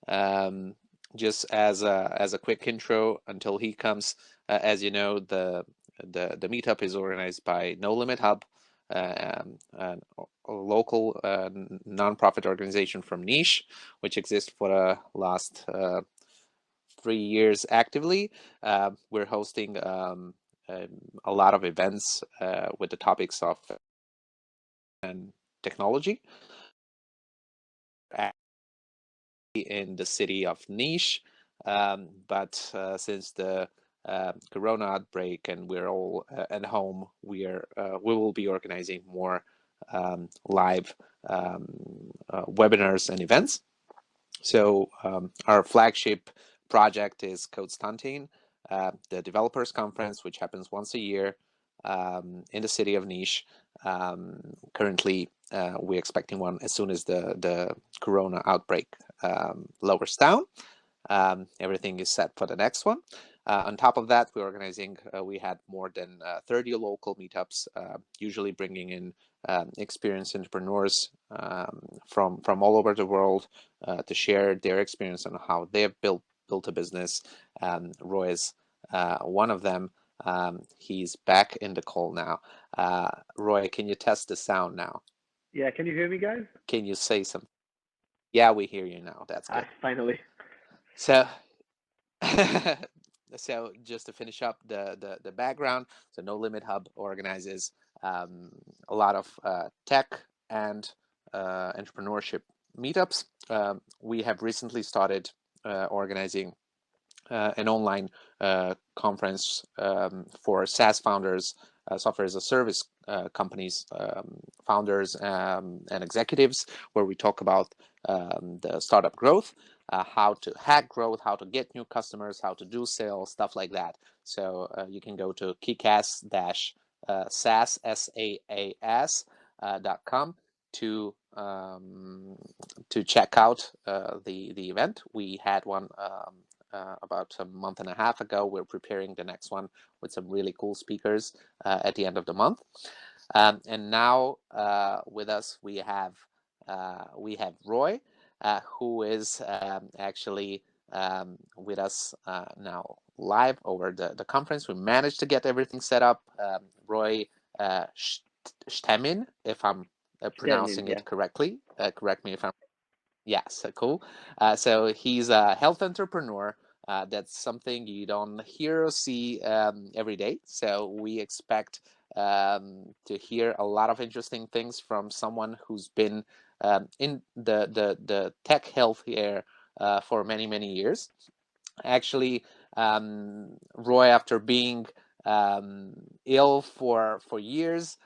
Just as a quick intro until he comes, as you know, the meetup is organized by No Limit Hub, a local nonprofit organization from Niche, which exists for the last 3 years actively. We're hosting a lot of events with the topics of and technology in the city of Niche. But since the corona outbreak and we're all at home, we will be organizing more live webinars and events. So our flagship project is Shternin, the developers conference, which happens once a year in the city of Niche. Currently, we're expecting one as soon as the corona outbreak lowers down. Everything is set for the next one. On top of that, we're organizing, we had more than 30 local meetups, usually bringing in experienced entrepreneurs from all over the world to share their experience on how they have built a business. Roy is one of them. He's back in the call now. Roy, can you test the sound now? Yeah, can you hear me, guys? Can you say something? Yeah, we hear you now. That's good. Finally. So, so just to finish up the background, so No Limit Hub organizes a lot of tech and entrepreneurship meetups. We have recently started organizing an online conference for SaaS founders, software as a service companies, founders and executives, where we talk about the startup growth, how to hack growth, how to get new customers, how to do sales, stuff like that. So you can go to kickass-saas.com to check out the event. We had one about a month and a half ago. We're preparing the next one with some really cool speakers at the end of the month. And now with us we have Roy, who is actually with us now live over the conference. We managed to get everything set up. Roy Shternin, if I'm pronouncing it correctly. Correct me if I'm. Yes, cool. So he's a health entrepreneur. That's something you don't hear or see every day. So we expect to hear a lot of interesting things from someone who's been in the tech health here for many years. Actually, Roy, after being ill for years,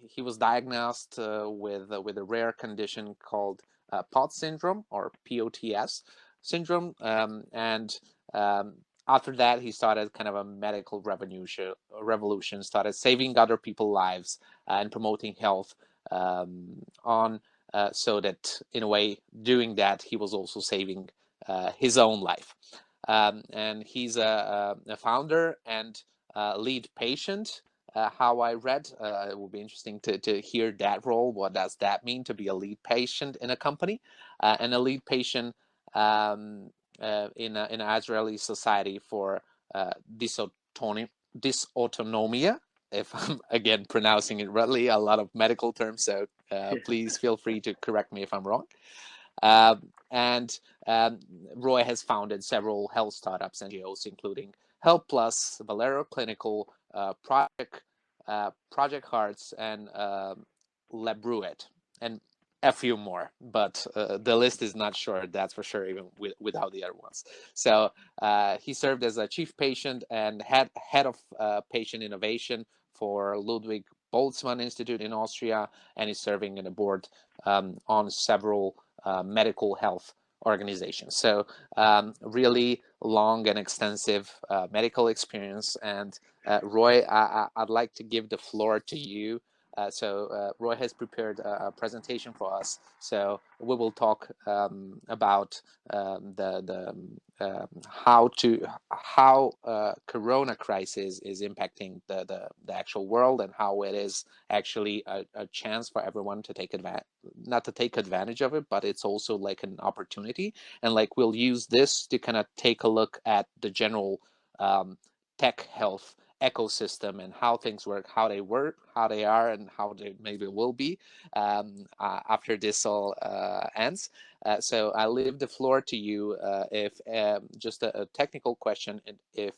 he was diagnosed with a rare condition called POTS syndrome, or POTS syndrome, and after that he started kind of a medical revolution, started saving other people's lives and promoting health so that in a way doing that he was also saving his own life. And he's a founder and lead patient. How I read, it will be interesting to hear that role. What does that mean to be a lead patient in a company? And a lead patient in an Israeli Society for dysautonomia, if I'm again pronouncing it rightly, a lot of medical terms, so please feel free to correct me if I'm wrong. And Roy has founded several health startups and NGOs, including Help Plus, Valero Clinical, Project Hearts, and Labruet, and a few more. But the list is not short, that's for sure, even without the other ones. So he served as a chief patient and head of patient innovation for Ludwig Boltzmann Institute in Austria, and is serving in a board on several medical health organizations. So really long and extensive medical experience. And Roy, I'd like to give the floor to you So Roy has prepared a presentation for us. So we will talk about how Corona crisis is impacting the actual world, and how it is actually a chance for everyone to take advantage, not to take advantage of it, but it's also like an opportunity. And like we'll use this to kind of take a look at the general tech health ecosystem and how things work, how they are, and how they maybe will be after this all ends. So I leave the floor to you. If just a technical question, if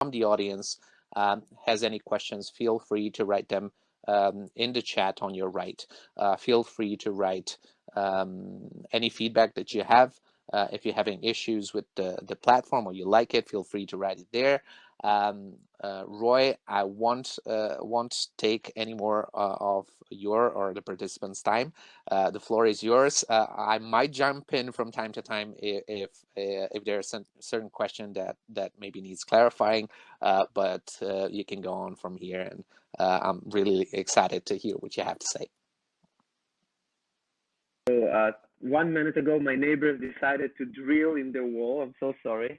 from the audience has any questions, feel free to write them in the chat on your right. Feel free to write any feedback that you have. If you're having issues with the platform or you like it, feel free to write it there. Roy, I won't take any more of your or the participants' time. The floor is yours. I might jump in from time to time if there's a certain question that maybe needs clarifying, but you can go on from here, and I'm really excited to hear what you have to say. So 1 minute ago, my neighbors decided to drill in the wall. I'm so sorry.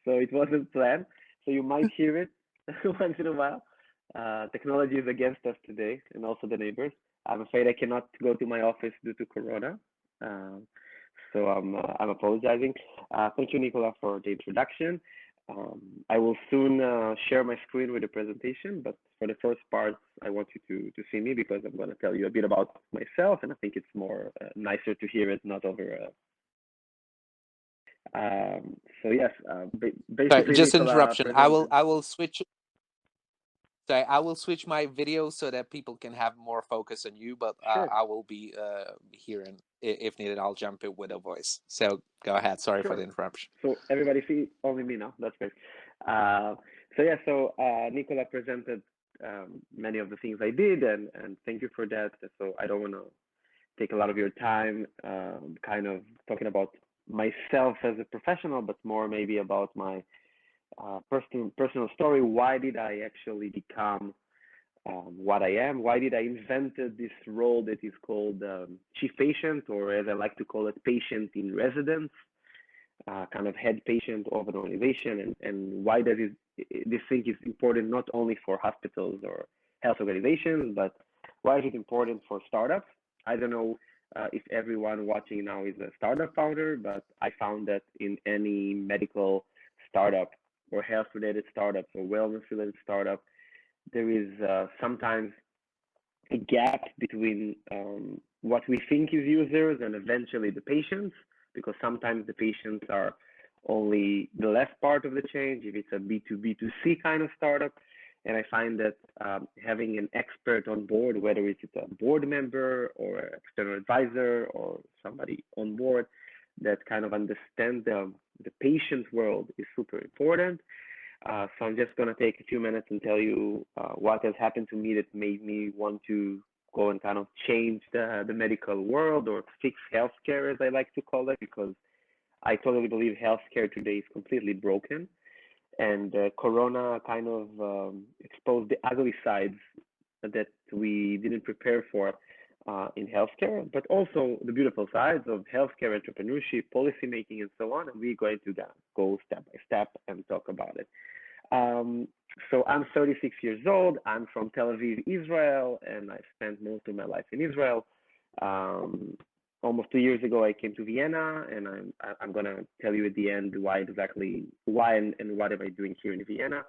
So it wasn't planned. So you might hear it once in a while. Technology is against us today, and also the neighbors. I'm afraid I cannot go to my office due to Corona. So I'm apologizing. Thank you, Nicola, for the introduction. I will soon share my screen with the presentation, but for the first part, I want you to see me, because I'm going to tell you a bit about myself, and I think it's more nicer to hear it, not over. So yes, basically, Sorry, just Nicola interruption. presented. I will switch. Sorry, I will switch my video so that people can have more focus on you, but Sure, I will be here, and if needed, I'll jump in with a voice. So go ahead. Sorry for sure. the interruption. So everybody see only me now. That's great. So yeah, so Nicola presented many of the things I did, and thank you for that. So I don't want to take a lot of your time, kind of talking about myself as a professional, but more maybe about my personal story. Why did I actually become what I am? Why did I invented this role that is called chief patient, or as I like to call it, patient in residence, kind of head patient of an organization, and why does this thing is important not only for hospitals or health organizations, but why is it important for startups? I don't know if everyone watching now is a startup founder, but I found that in any medical startup or health related startups or wellness related startup, there is sometimes a gap between what we think is users and eventually the patients, because sometimes the patients are only the left part of the change if it's a B2B2C kind of startup. And I find that having an expert on board, whether it's a board member or an external advisor or somebody on board that kind of understands the patient world, is super important. So I'm just going to take a few minutes and tell you what has happened to me that made me want to go and kind of change the medical world, or fix healthcare, as I like to call it, because I totally believe healthcare today is completely broken. And Corona kind of exposed the ugly sides that we didn't prepare for in healthcare, but also the beautiful sides of healthcare entrepreneurship, policymaking, and so on. And we're going to go step by step and talk about it. So I'm 36 years old. I'm from Tel Aviv, Israel, and I spent most of my life in Israel. Almost 2 years ago, I came to Vienna, and I'm gonna tell you at the end why and what am I doing here in Vienna.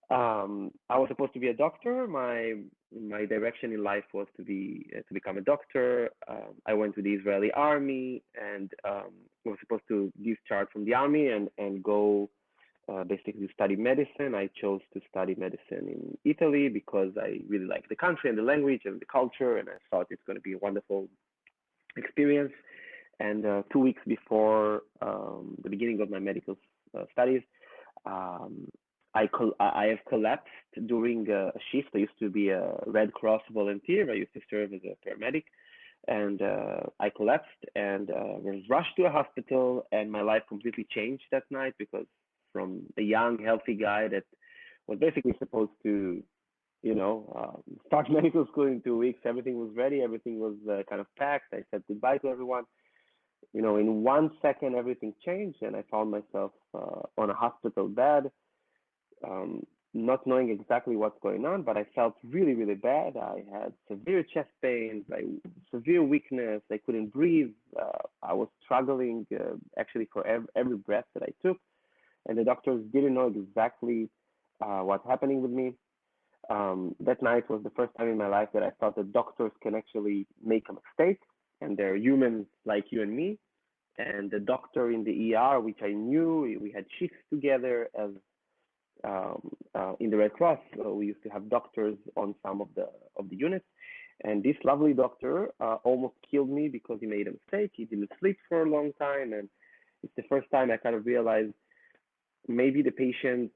I was supposed to be a doctor. My direction in life was to become a doctor. I went to the Israeli army, and was supposed to discharge from the army and go basically study medicine. I chose to study medicine in Italy because I really like the country and the language and the culture, and I thought it's going to be a wonderful experience. And 2 weeks before the beginning of my medical studies, I have collapsed during a shift. I used to be a Red Cross volunteer. I used to serve as a paramedic, and I collapsed and was rushed to a hospital, and my life completely changed that night, because from a young, healthy guy that was basically supposed to start medical school in 2 weeks. Everything was ready. Everything was kind of packed. I said goodbye to everyone. In 1 second, everything changed, and I found myself on a hospital bed, not knowing exactly what's going on, but I felt really, really bad. I had severe chest pains, severe weakness. I couldn't breathe. I was struggling actually for every breath that I took, and the doctors didn't know exactly what's happening with me. That night was the first time in my life that I thought that doctors can actually make a mistake, and they're humans like you and me. And the doctor in the ER, which I knew, we had shifts together as in the Red Cross. We used to have doctors on some of the units, and this lovely doctor almost killed me because he made a mistake. He didn't sleep for a long time, and it's the first time I kind of realized maybe the patient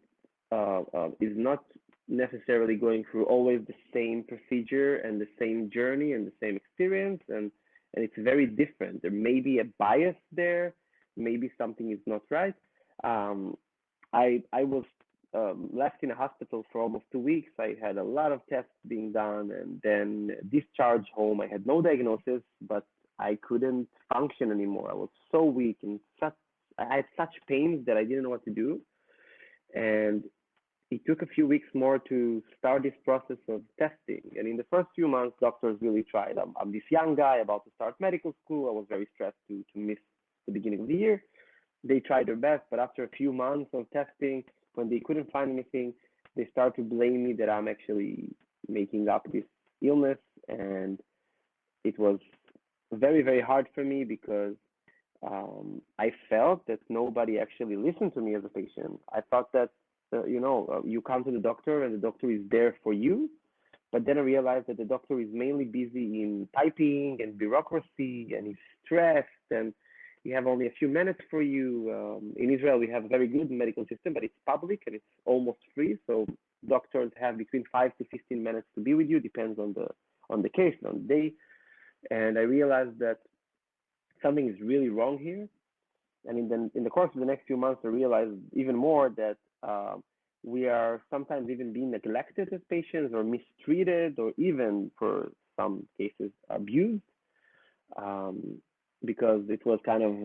is not necessarily going through always the same procedure and the same journey and the same experience, and it's very different. There may be a bias there, maybe something is not right. I was left in a hospital for almost 2 weeks. I had a lot of tests being done, and then discharged home. I had no diagnosis, but I couldn't function anymore. I was so weak and I had such pains that I didn't know what to do. And it took a few weeks more to start this process of testing. And in the first few months, doctors really tried. I'm this young guy about to start medical school. I was very stressed to miss the beginning of the year. They tried their best, but after a few months of testing, when they couldn't find anything, they started to blame me that I'm actually making up this illness. And it was very, very hard for me because I felt that nobody actually listened to me as a patient. I thought that you come to the doctor and the doctor is there for you. But then I realized that the doctor is mainly busy in typing and bureaucracy, and he's stressed, and you have only a few minutes for you. In Israel, we have a very good medical system, but it's public and it's almost free. So doctors have between 5 to 15 minutes to be with you, depends on the case, on the day. And I realized that something is really wrong here. And in the course of the next few months, I realized even more that we are sometimes even being neglected as patients or mistreated or even for some cases abused because it was kind of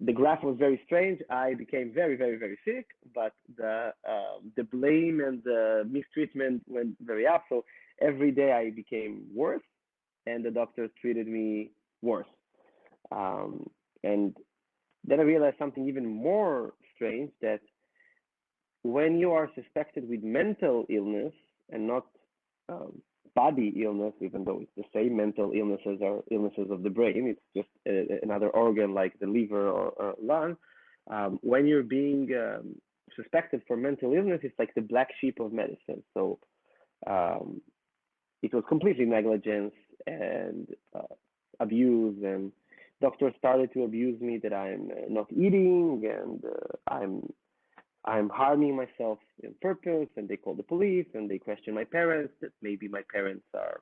the graph was very strange. I became very, very, very sick, but the blame and the mistreatment went very up. So every day I became worse, and the doctors treated me worse. And then I realized something even more strange, that when you are suspected with mental illness and not body illness, even though it's the same, mental illnesses are illnesses of the brain, it's just another organ like the liver or lung. When you're being suspected for mental illness, it's like the black sheep of medicine. So it was completely negligence and abuse, and doctors started to abuse me that I'm not eating and I'm harming myself on purpose, and they call the police and they question my parents that maybe my parents are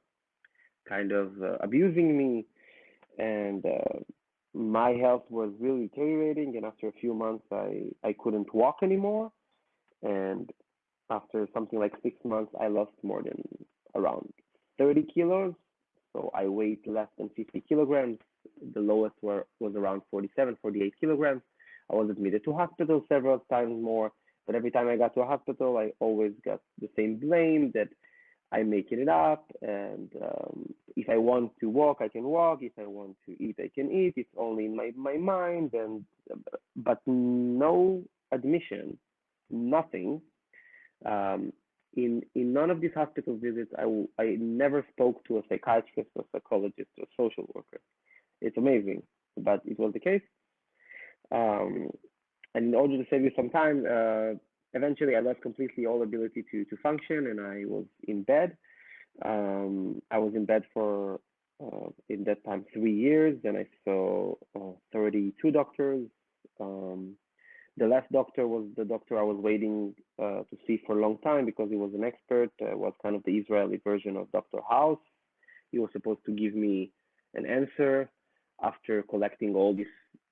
kind of abusing me, and my health was really deteriorating. And after a few months, I couldn't walk anymore, and after something like 6 months, I lost more than around 30 kilos. So I weighed less than 50 kilograms. The lowest was around 47, 48 kilograms. I was admitted to hospital several times more, but every time I got to a hospital, I always got the same blame that I'm making it up. And if I want to walk, I can walk. If I want to eat, I can eat. It's only in my mind, but no admission, nothing. In none of these hospital visits, I never spoke to a psychiatrist or psychologist or social worker. It's amazing, but it was the case. And in order to save you some time, eventually I lost completely all ability to function, and I was in bed. I was in bed for, in that time, 3 years, and I saw 32 doctors. The last doctor was the doctor I was waiting to see for a long time because he was an expert, was kind of the Israeli version of Dr. House. He was supposed to give me an answer after collecting all these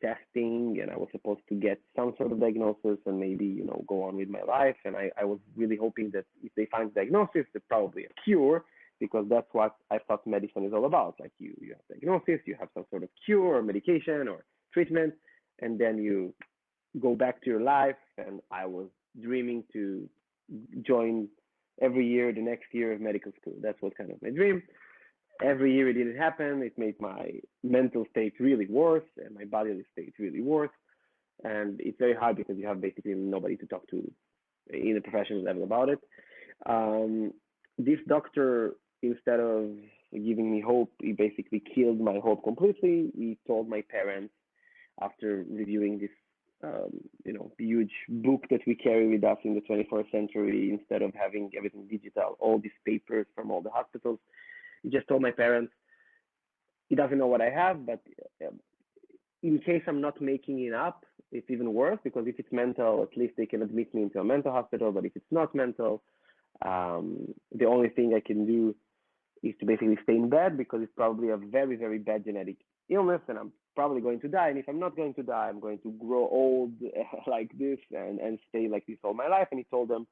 testing, and I was supposed to get some sort of diagnosis and maybe, go on with my life. And I was really hoping that if they find diagnosis, there's probably a cure, because that's what I thought medicine is all about. Like you have diagnosis, you have some sort of cure or medication or treatment, and then you go back to your life. And I was dreaming to join every year, the next year of medical school. That was kind of my dream. Every year it didn't happen. It made my mental state really worse and my bodily state really worse. And it's very hard because you have basically nobody to talk to in a professional level about it. This doctor, instead of giving me hope, he basically killed my hope completely. He told my parents, after reviewing this huge book that we carry with us in the 21st century, instead of having everything digital, all these papers from all the hospitals. He just told my parents he doesn't know what I have, but in case I'm not making it up, it's even worse, because if it's mental, at least they can admit me into a mental hospital. But if it's not mental, the only thing I can do is to basically stay in bed, because it's probably a very, very bad genetic illness, and I'm probably going to die. And if I'm not going to die, I'm going to grow old like this and stay like this all my life. And he told them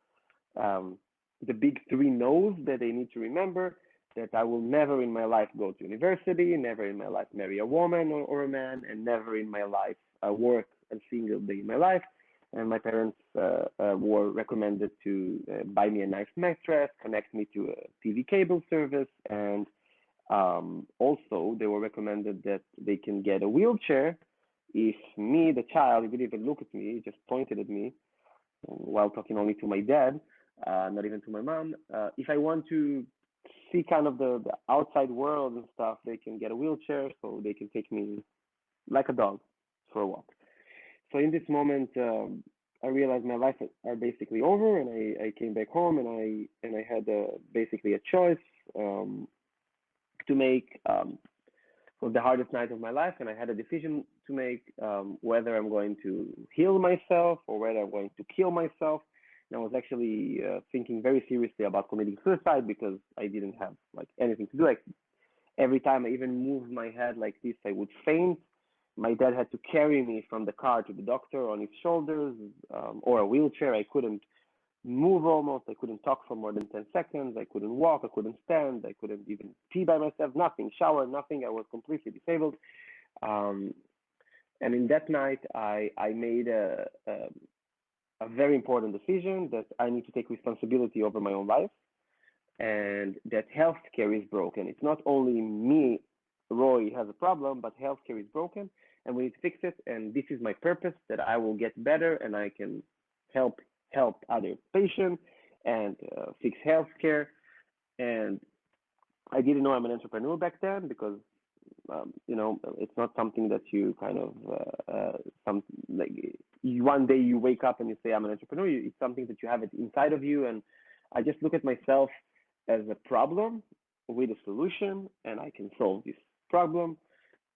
the big three no's that they need to remember: that I will never in my life go to university, never in my life marry a woman or a man, and never in my life work a single day in my life. And my parents were recommended to buy me a nice mattress, connect me to a TV cable service, and also they were recommended that they can get a wheelchair if me, the child, he didn't even look at me, he just pointed at me while talking only to my dad, not even to my mom. If I want to see kind of the outside world and stuff, they can get a wheelchair so they can take me like a dog for a walk. So in this moment, I realized my life are basically over, and I came back home, and I had basically a choice to make for the hardest night of my life, and I had a decision to make, whether I'm going to heal myself or whether I'm going to kill myself. And I was actually thinking very seriously about committing suicide, because I didn't have like anything to do. Like every time I even moved my head like this, I would faint. My dad had to carry me from the car to the doctor on his shoulders, or a wheelchair. I couldn't move almost. I couldn't talk for more than 10 seconds. I couldn't walk. I couldn't stand. I couldn't even pee by myself. Nothing, shower, nothing. I was completely disabled. And in that night, I made a very important decision, that I need to take responsibility over my own life, and that healthcare is broken. It's not only me, Roy, has a problem, but healthcare is broken, and we need to fix it. And this is my purpose, that I will get better and I can help other patients and fix healthcare. And I didn't know I'm an entrepreneur back then, because it's not something that you kind of one day you wake up and you say I'm an entrepreneur. It's something that you have it inside of you. And I just look at myself as a problem with a solution, and I can solve this problem.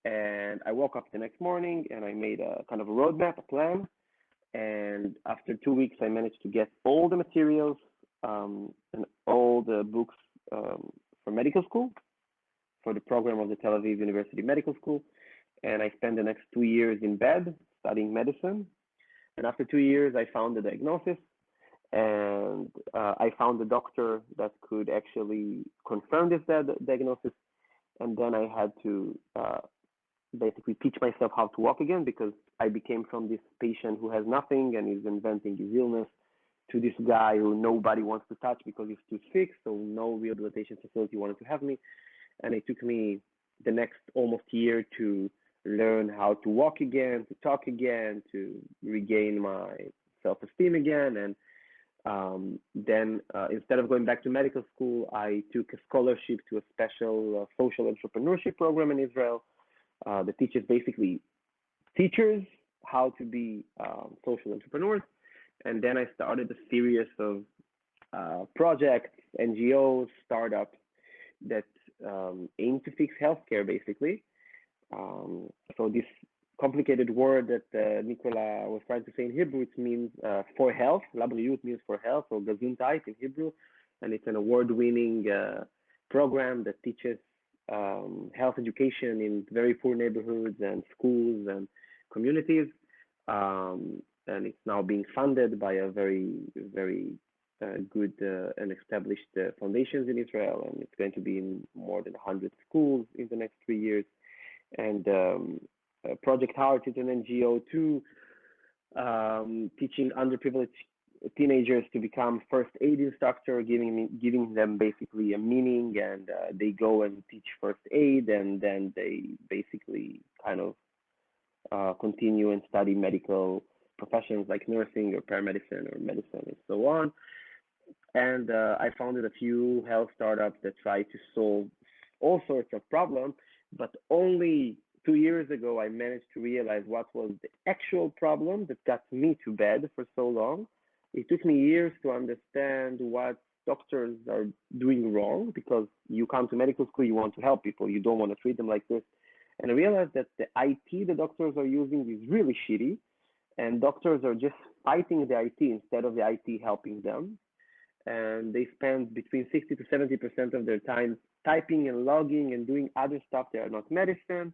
And I woke up the next morning and I made a kind of a roadmap, a plan. And after 2 weeks, I managed to get all the materials and all the books for medical school, for the program of the Tel Aviv University Medical School. And I spent the next 2 years in bed studying medicine. And after 2 years, I found the diagnosis, and I found a doctor that could actually confirm this diagnosis. And then I had to basically teach myself how to walk again, because I became from this patient who has nothing and is inventing his illness to this guy who nobody wants to touch because he's too sick. So no rehabilitation facility wanted to have me. And it took me the next almost year to learn how to walk again, to talk again, to regain my self-esteem again. And then instead of going back to medical school, I took a scholarship to a special social entrepreneurship program in Israel that teaches basically teachers how to be social entrepreneurs. And then I started a series of projects, NGOs, startups that aim to fix healthcare, basically. So this complicated word that Nicola was trying to say in Hebrew, it means for health. Labriyut means for health, or Gesundheit in Hebrew. And it's an award-winning program that teaches health education in very poor neighborhoods and schools. And communities. And it's now being funded by a very good and established foundations in Israel, and it's going to be in more than 100 schools in the next 3 years. And Project Heart is an NGO too, teaching underprivileged teenagers to become first aid instructor, giving them basically a meaning, and they go and teach first aid, and then they basically kind of continue and study medical professions like nursing or paramedicine or medicine and so on. And I founded a few health startups that try to solve all sorts of problems, but only 2 years ago I managed to realize what was the actual problem that got me to bed for so long. It took me years to understand what doctors are doing wrong, because you come to medical school, you want to help people, you don't want to treat them like this. And I realized that the IT the doctors are using is really shitty, and doctors are just fighting the IT instead of the IT helping them. And they spend between 60 to 70% of their time typing and logging and doing other stuff that are not medicine.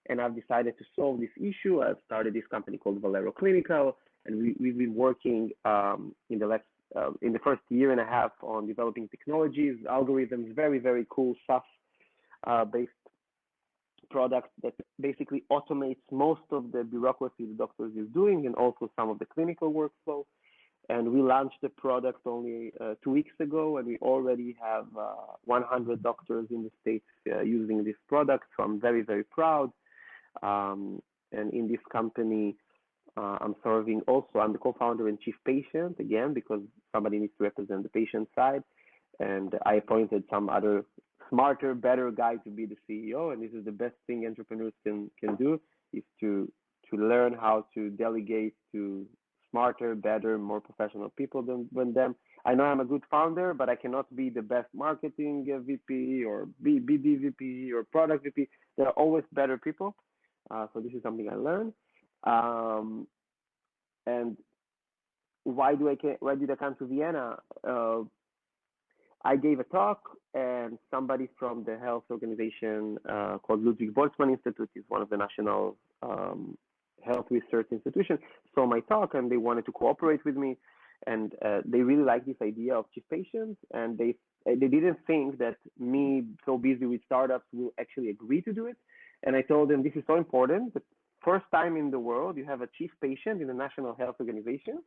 And I've decided to solve this issue. I've started this company called Valero Clinical, and we've been working in the first year and a half on developing technologies, algorithms, very cool SaaS-based product that basically automates most of the bureaucracy the doctors is doing, and also some of the clinical workflow. And we launched the product only 2 weeks ago, and we already have 100 doctors in the States using this product. So I'm very proud. And in this company, I'm serving also, I'm the co-founder and chief patient, again, because somebody needs to represent the patient side. And I appointed some other smarter, better guy to be the CEO. And this is the best thing entrepreneurs can do, is to learn how to delegate to smarter, better, more professional people than them. I know I'm a good founder, but I cannot be the best marketing VP or BD VP or product VP. There are always better people. So this is something I learned. And why did I come to Vienna? I gave a talk, and somebody from the health organization called Ludwig Boltzmann Institute, is one of the national health research institutions, saw my talk, and they wanted to cooperate with me. And they really liked this idea of chief patients, and they didn't think that me, so busy with startups, will actually agree to do it. And I told them, this is so important. The first time in the world you have a chief patient in a national health organization.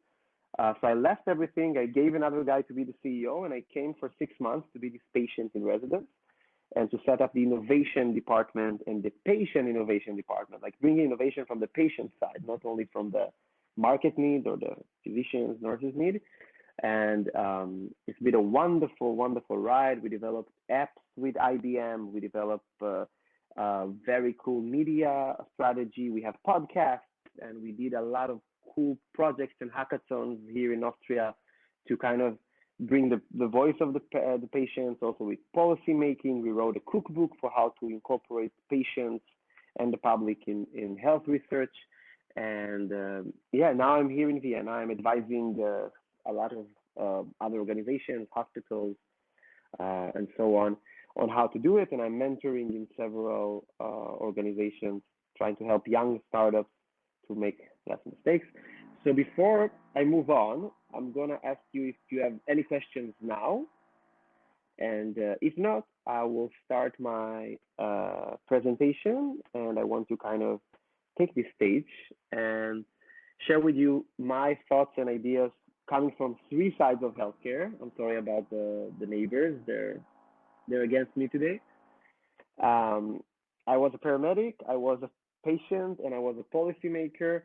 So I left everything. I gave another guy to be the CEO, and I came for 6 months to be this patient in residence and to set up the innovation department and the patient innovation department, like bringing innovation from the patient side, not only from the market need or the physicians, nurses need. And it's been a wonderful ride. We developed apps with IBM. We developed very cool media strategy. We have podcasts, and we did a lot of cool projects and hackathons here in Austria to kind of bring the voice of the patients. Also with policy making, we wrote a cookbook for how to incorporate patients and the public in health research. And now I'm here in Vienna. I'm advising a lot of other organizations, hospitals, and so on how to do it. And I'm mentoring in several organizations, trying to help young startups to make less mistakes. So before I move on, I'm gonna ask you if you have any questions now. And if not, I will start my presentation, and I want to kind of take this stage and share with you my thoughts and ideas coming from 3 sides of healthcare. I'm sorry about the neighbors, they're against me today. I was a paramedic, I was a patient, and I was a policymaker.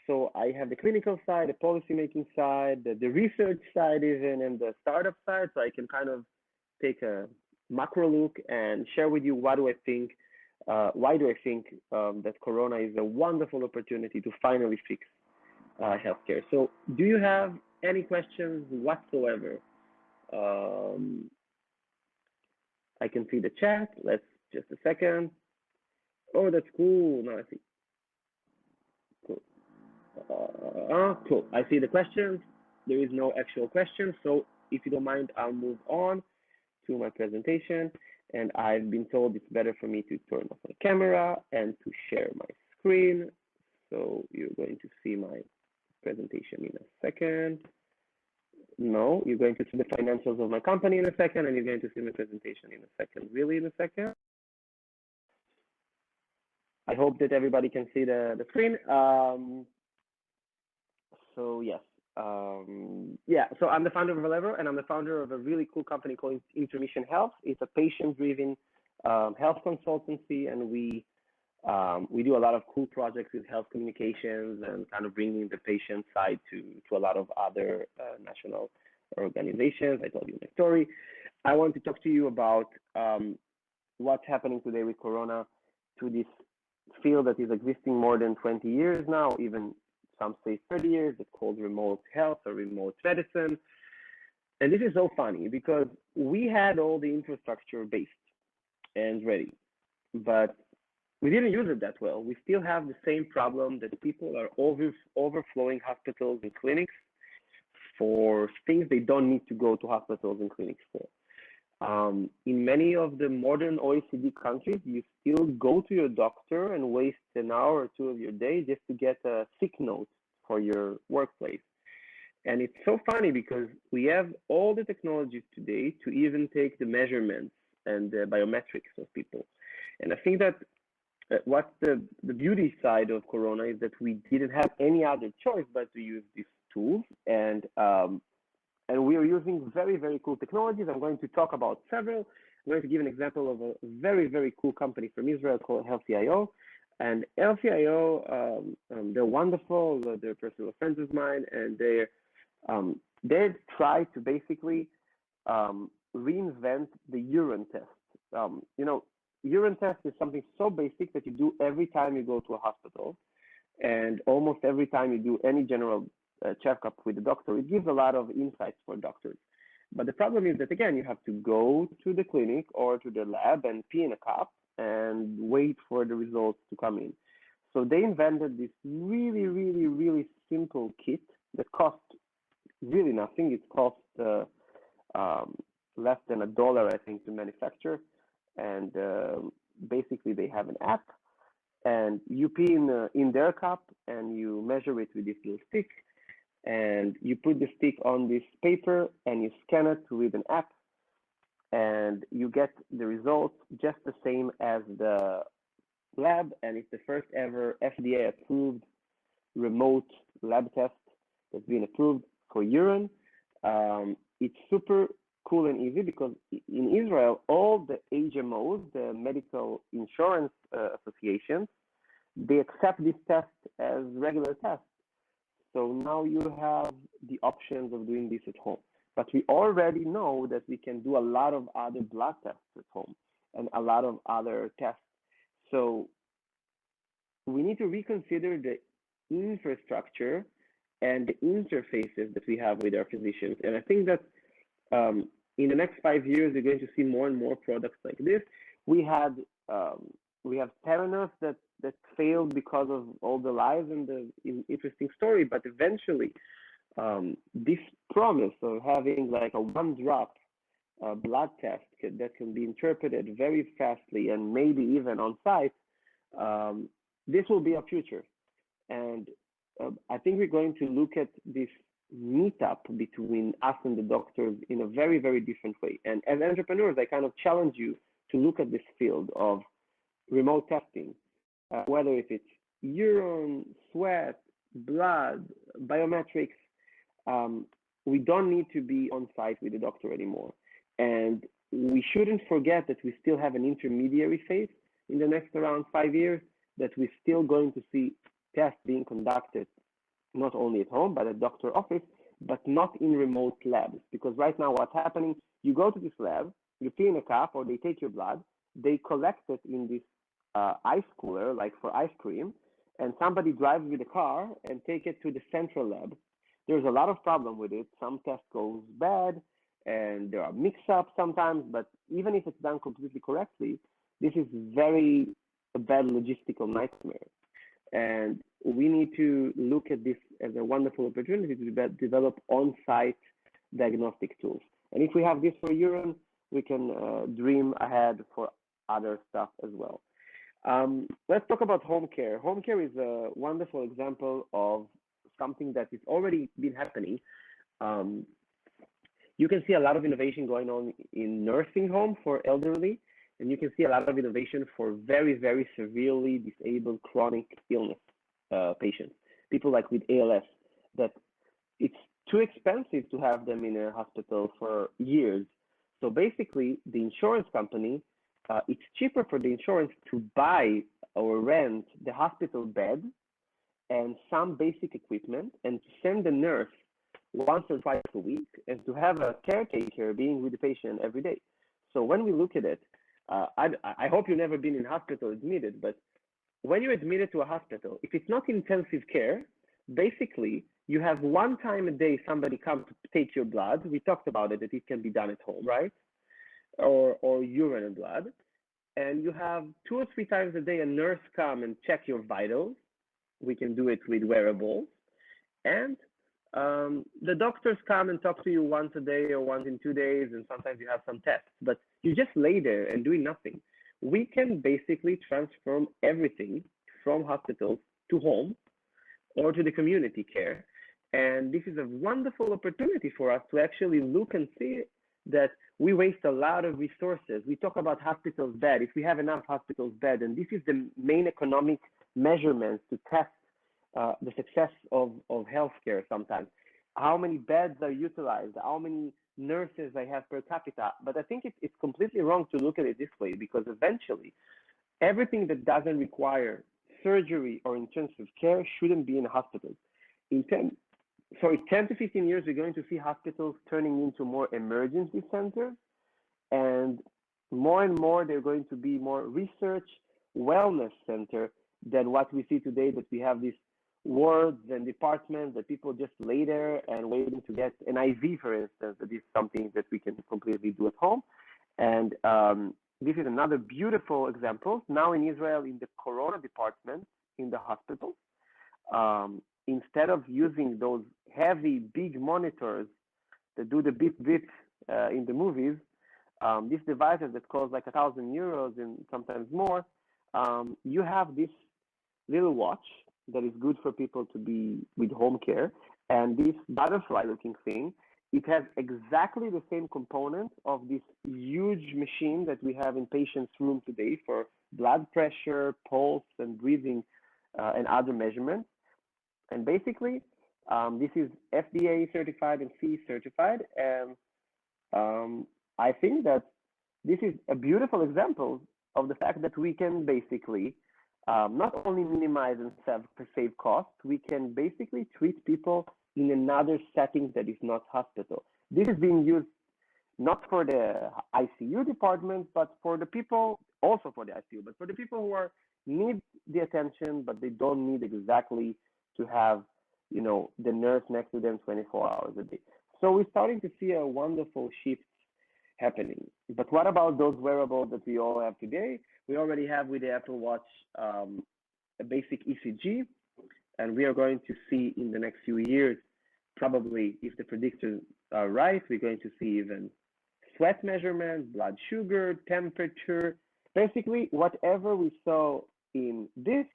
So I have the clinical side, the policymaking side, the research side even, and the startup side. So I can kind of take a macro look and share with you why do I think that Corona is a wonderful opportunity to finally fix healthcare. So do you have any questions whatsoever? I can see the chat. Let's just a second. Oh, that's cool. No, I see. Cool. Cool. I see the questions. There is no actual question. So if you don't mind, I'll move on to my presentation. And I've been told it's better for me to turn off my camera and to share my screen. So you're going to see my presentation in a second. No, you're going to see the financials of my company in a second, and you're going to see my presentation in a second. Really, in a second? I hope that everybody can see the screen. So yes, yeah. So I'm the founder of Valevro, and I'm the founder of a really cool company called Intermission Health. It's a patient-driven health consultancy, and we do a lot of cool projects with health communications and kind of bringing the patient side to a lot of other national organizations. I told you my story. I want to talk to you about what's happening today with Corona to this field that is existing more than 20 years now, even some say 30 years. It's called remote health or remote medicine. And this is so funny because we had all the infrastructure based and ready, but we didn't use it that well. We still have the same problem that people are overflowing hospitals and clinics for things they don't need to go to hospitals and clinics for. In many of the modern OECD countries, you still go to your doctor and waste an hour or two of your day just to get a sick note for your workplace. And it's so funny because we have all the technologies today to even take the measurements and the biometrics of people. And I think that what's the beauty side of Corona is that we didn't have any other choice but to use these tools. And we are using very, very cool technologies. I'm going to talk about several. I'm going to give an example of a very, very cool company from Israel called Healthy.io. And Healthy.io, they're wonderful. They're personal friends of mine, and they try to basically reinvent the urine test. You know, urine test is something so basic that you do every time you go to a hospital, and almost every time you do any general checkup with the doctor. It gives a lot of insights for doctors. But the problem is that, again, you have to go to the clinic or to the lab and pee in a cup and wait for the results to come in. So they invented this really, really, really simple kit that costs really nothing. It costs less than $1, I think, to manufacture. And basically, they have an app, and you pee in their cup, and you measure it with this little stick, and you put the stick on this paper, and you scan it with an app, and you get the results just the same as the lab. And it's the first ever FDA approved remote lab test that's been approved for urine. It's super cool and easy because in Israel, all the HMOs, the medical insurance associations, they accept this test as regular tests. So now you have the options of doing this at home. But we already know that we can do a lot of other blood tests at home and a lot of other tests. So we need to reconsider the infrastructure and the interfaces that we have with our physicians. And I think that in the next 5 years, you're going to see more and more products like this. We have Shternin that failed because of all the lies and the interesting story, but eventually this promise of having like a one-drop blood test that can be interpreted very fastly and maybe even on site, this will be our future. And I think we're going to look at this meetup between us and the doctors in a very, very different way. And as entrepreneurs, I kind of challenge you to look at this field of remote testing, whether if it's urine, sweat, blood, biometrics. We don't need to be on site with the doctor anymore. And we shouldn't forget that we still have an intermediary phase in the next around 5 years, that we're still going to see tests being conducted not only at home, but at doctor office, but not in remote labs. Because right now what's happening, you go to this lab, you pee in a cup, or they take your blood, they collect it in this ice cooler, like for ice cream, and somebody drives with a car and take it to the central lab. There's a lot of problem with it. Some tests goes bad, and there are mix-ups sometimes, but even if it's done completely correctly, this is very a bad logistical nightmare. And we need to look at this as a wonderful opportunity to develop on-site diagnostic tools. And if we have this for urine, we can dream ahead for other stuff as well. Let's talk about home care. Home care is a wonderful example of something that is already been happening. Um, you can see a lot of innovation going on in nursing home for elderly, and you can see a lot of innovation for very, very severely disabled chronic illness patients, people like with ALS, that it's too expensive to have them in a hospital for years. So basically, the insurance company, it's cheaper for the insurance to buy or rent the hospital bed and some basic equipment and to send the nurse once or twice a week and to have a caretaker being with the patient every day. So when we look at it, I hope you've never been in hospital admitted, but when you're admitted to a hospital, if it's not intensive care, basically you have one time a day somebody come to take your blood. We talked about it, that it can be done at home, right? Or urine and blood. And you have 2 or 3 times a day a nurse come and check your vitals. We can do it with wearables. And the doctors come and talk to you once a day or once in 2 days, and sometimes you have some tests, but you just lay there and doing nothing. We can basically transform everything from hospitals to home or to the community care. And this is a wonderful opportunity for us to actually look and see that we waste a lot of resources. We talk about hospitals bed. If we have enough hospitals bed, and this is the main economic measurements to test the success of healthcare sometimes. How many beds are utilized? How many nurses I have per capita? But I think it's completely wrong to look at it this way, because eventually everything that doesn't require surgery or intensive care shouldn't be in hospitals. In 10 to 15 years, we're going to see hospitals turning into more emergency centers, and more they're going to be more research wellness center than what we see today, that we have these wards and departments that people just lay there and waiting to get an IV, for instance. That is something that we can completely do at home. And this is another beautiful example. Now in Israel, in the corona department in the hospital, instead of using those heavy, big monitors that do the beep beep in the movies, these devices that cost like €1,000 and sometimes more, you have this little watch that is good for people to be with home care. And this butterfly looking thing, it has exactly the same components of this huge machine that we have in patients' room today for blood pressure, pulse, and breathing and other measurements. And basically, this is FDA certified and CE certified. And I think that this is a beautiful example of the fact that we can basically not only minimize and save costs, we can basically treat people in another setting that is not hospital. This is being used not for the ICU department, but for the people, also for the ICU, but for the people who need the attention, but they don't need exactly to have, the nurse next to them 24 hours a day. So we're starting to see a wonderful shift happening. But what about those wearables that we all have today? We already have with the Apple Watch a basic ECG, and we are going to see in the next few years, probably if the predictors are right, we're going to see even sweat measurement, blood sugar, temperature. Basically, whatever we saw in this,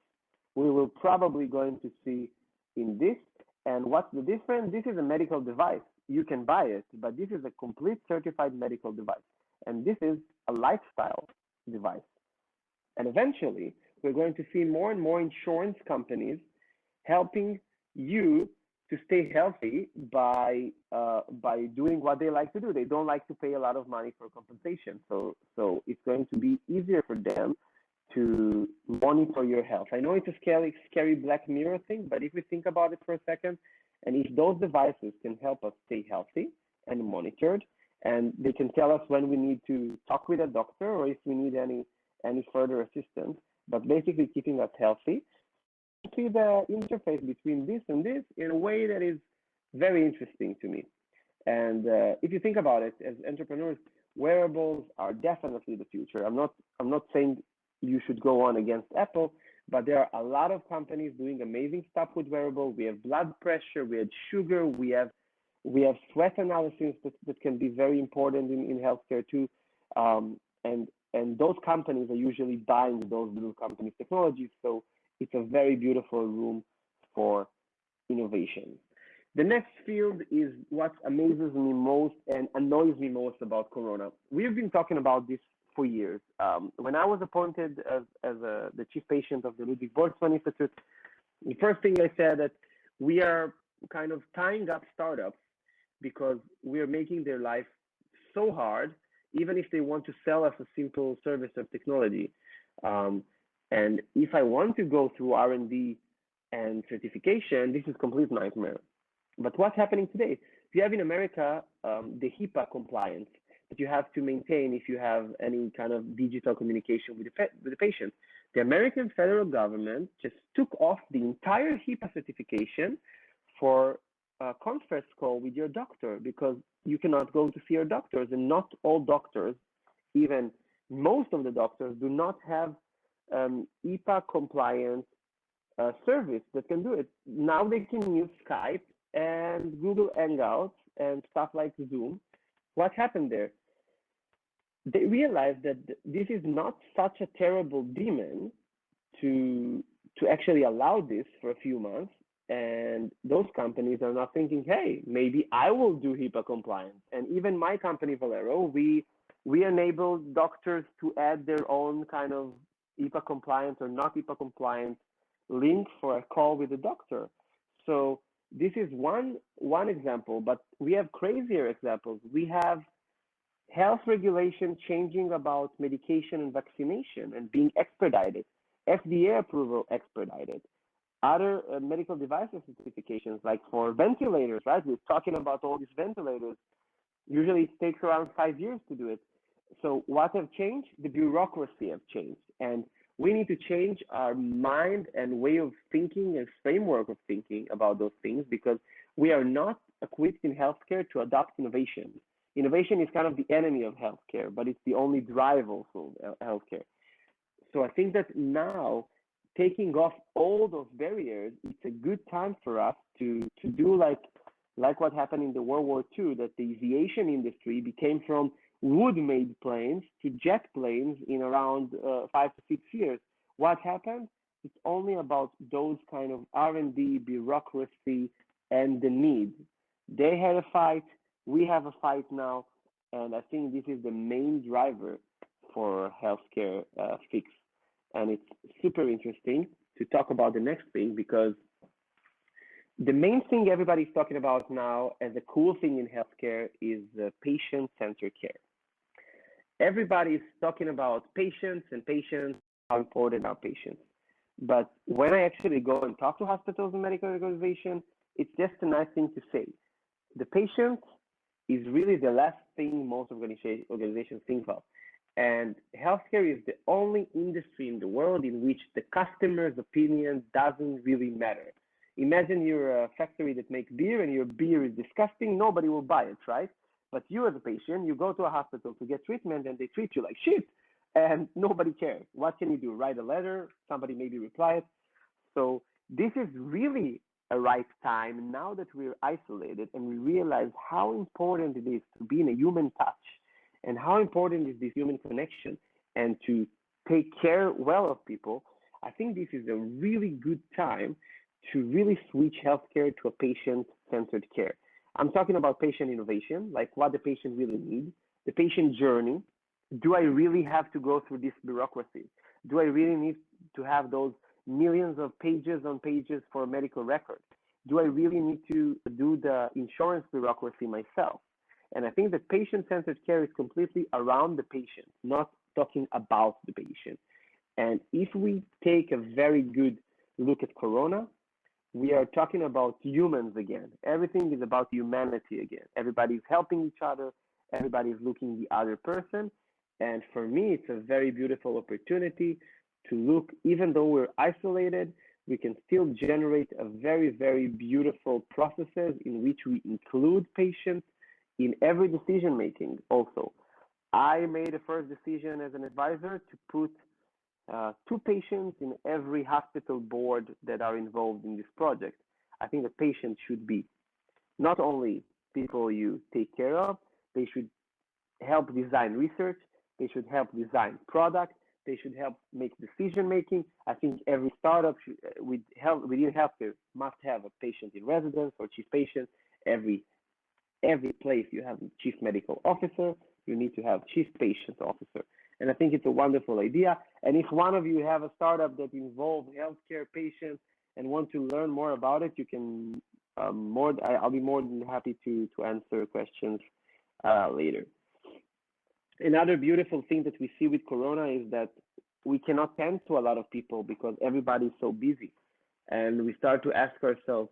we will probably going to see in this. And what's the difference? This is a medical device. You can buy it, but this is a complete certified medical device. And this is a lifestyle device. And eventually, we're going to see more and more insurance companies helping you to stay healthy by doing what they like to do. They don't like to pay a lot of money for compensation. So it's going to be easier for them to monitor your health. I know it's a scary Black Mirror thing, but if we think about it for a second, and if those devices can help us stay healthy and monitored, and they can tell us when we need to talk with a doctor or if we need any further assistance, but basically keeping us healthy. See the interface between this and this in a way that is very interesting to me. And if you think about it, as entrepreneurs, wearables are definitely the future. I'm not saying you should go on against Apple, but there are a lot of companies doing amazing stuff with wearables. We have blood pressure, we have sugar, we have sweat analysis that can be very important in healthcare too. And and those companies are usually buying those little companies' technologies. So it's a very beautiful room for innovation. The next field is what amazes me most and annoys me most about Corona. We've been talking about this for years. When I was appointed as the chief patient of the Ludwig Boltzmann Institute, the first thing I said that we are kind of tying up startups because we are making their life so hard, even if they want to sell us a simple service of technology. And if I want to go through R&D and certification, this is complete nightmare. But what's happening today? You have in America the HIPAA compliance that you have to maintain if you have any kind of digital communication with the patient. The American federal government just took off the entire HIPAA certification for a conference call with your doctor because you cannot go to see your doctors, and not all doctors, even most of the doctors, do not have HIPAA compliant service that can do it. Now they can use Skype and Google Hangouts and stuff like Zoom. What happened there? They realized that this is not such a terrible demon to actually allow this for a few months. And those companies are now thinking, hey, maybe I will do HIPAA compliance. And even my company, Valero, we enable doctors to add their own kind of HIPAA compliant or not HIPAA compliant link for a call with the doctor. So this is one example, but we have crazier examples. We have health regulation changing about medication and vaccination and being expedited, FDA approval expedited, other medical devices certifications, like for ventilators, right? We're talking about all these ventilators. Usually it takes around 5 years to do it. So what have changed? The bureaucracy have changed. And we need to change our mind and way of thinking and framework of thinking about those things, because we are not equipped in healthcare to adopt innovation. Innovation is kind of the enemy of healthcare, but it's the only drive also of healthcare. So I think that now, taking off all those barriers, it's a good time for us to do like what happened in the World War II, that the aviation industry became from wood-made planes to jet planes in around 5 to 6 years. What happened? It's only about those kind of R&D, bureaucracy, and the need. They had a fight, we have a fight now, and I think this is the main driver for healthcare fix. And it's super interesting to talk about the next thing, because the main thing everybody's talking about now as a cool thing in healthcare is patient-centered care. Everybody's talking about patients and patients, how important are patients. But when I actually go and talk to hospitals and medical organizations, it's just a nice thing to say. The patient is really the last thing most organizations think of. And healthcare is the only industry in the world in which the customer's opinion doesn't really matter. Imagine you're a factory that makes beer and your beer is disgusting, nobody will buy it, right? But you as a patient, you go to a hospital to get treatment and they treat you like shit and nobody cares. What can you do? Write a letter, somebody maybe reply it. So this is really a right time now that we're isolated and we realize how important it is to be in a human touch and how important is this human connection and to take care well of people. I think this is a really good time to really switch healthcare to a patient-centered care. I'm talking about patient innovation, like what the patient really needs, the patient journey. Do I really have to go through this bureaucracy? Do I really need to have those millions of pages on pages for a medical record? Do I really need to do the insurance bureaucracy myself? And I think that patient-centered care is completely around the patient, not talking about the patient. And if we take a very good look at Corona, we are talking about humans again. Everything is about humanity again. Everybody is helping each other. Everybody is looking the other person. And for me, it's a very beautiful opportunity to look, even though we're isolated, we can still generate a very, very beautiful processes in which we include patients in every decision making also. I made a first decision as an advisor to put 2 patients in every hospital board that are involved in this project. I think the patients should be not only people you take care of, they should help design research, They should help design product. They should help make decision making. I think every startup within healthcare must have a patient in residence or chief patient. Every place you have a chief medical officer, you need to have chief patient officer. And I think it's a wonderful idea. And if one of you have a startup that involves healthcare patients and want to learn more about it, you can I'll be more than happy to answer questions later. Another beautiful thing that we see with Corona is that we cannot tend to a lot of people because everybody's so busy. And we start to ask ourselves,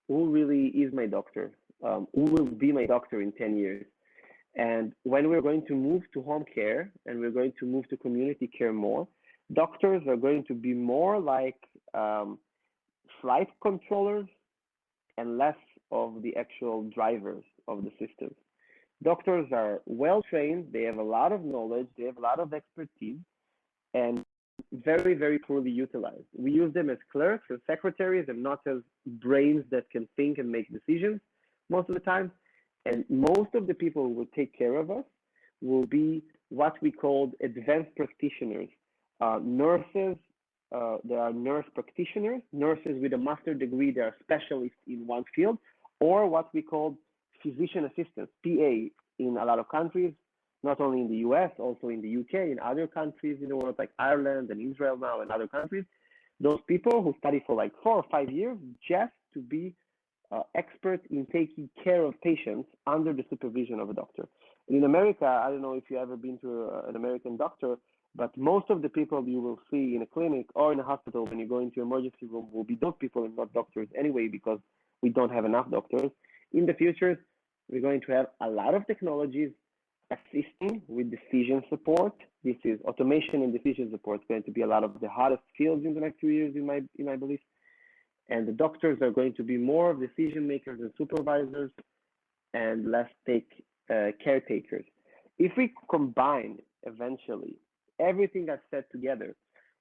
who really is my doctor? Who will be my doctor in 10 years? And when we're going to move to home care and we're going to move to community care more, doctors are going to be more like flight controllers and less of the actual drivers of the system. Doctors are well trained, they have a lot of knowledge, they have a lot of expertise, and very, very poorly utilized. We use them as clerks or secretaries and not as brains that can think and make decisions most of the time. And most of the people who will take care of us will be what we call advanced practitioners. Nurses, there are nurse practitioners, nurses with a master's degree, they are specialists in one field, or what we call physician assistants, PA, in a lot of countries, not only in the US, also in the UK, in other countries in the world, like Ireland and Israel now and other countries. Those people who study for like 4 or 5 years just to be experts in taking care of patients under the supervision of a doctor. And in America, I don't know if you've ever been to an American doctor, but most of the people you will see in a clinic or in a hospital when you go into emergency room will be those people and not doctors anyway, because we don't have enough doctors. In the future, we're going to have a lot of technologies assisting with decision support. This is automation and decision support going to be a lot of the hottest fields in the next few years, in my belief. And the doctors are going to be more of decision makers and supervisors and less caretakers. If we combine eventually everything I've said together,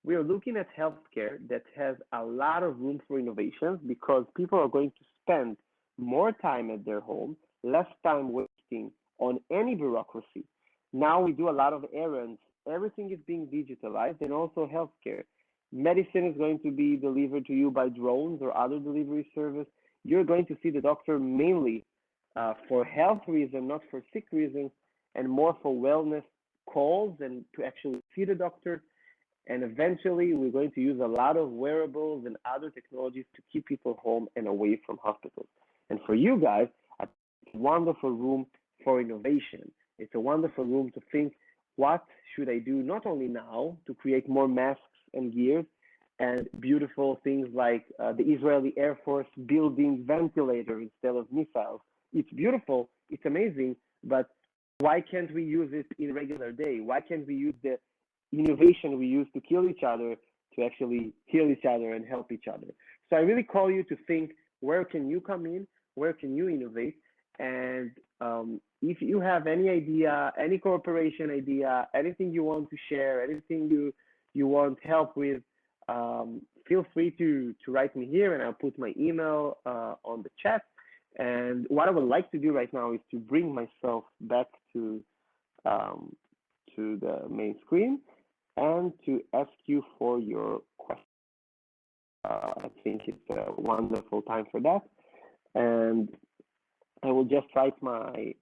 we are looking at healthcare that has a lot of room for innovations because people are going to spend more time at their home, less time wasting on any bureaucracy. Now we do a lot of errands. Everything is being digitalized, and also healthcare. Medicine is going to be delivered to you by drones or other delivery service. You're going to see the doctor mainly for health reasons, not for sick reasons, and more for wellness calls and to actually see the doctor. And eventually, we're going to use a lot of wearables and other technologies to keep people home and away from hospitals. And for you guys, it's a wonderful room for innovation. It's a wonderful room to think, what should I do not only now to create more masks and gears and beautiful things like the Israeli Air Force building ventilators instead of missiles. It's beautiful, it's amazing, but why can't we use it in a regular day? Why can't we use the innovation we use to kill each other to actually heal each other and help each other? So I really call you to think, where can you come in? Where can you innovate? And if you have any idea, any cooperation idea, anything you want to share, anything you want help with, feel free to write me here, and I'll put my email on the chat. And what I would like to do right now is to bring myself back to the main screen and to ask you for your questions. I think it's a wonderful time for that. And I will just write my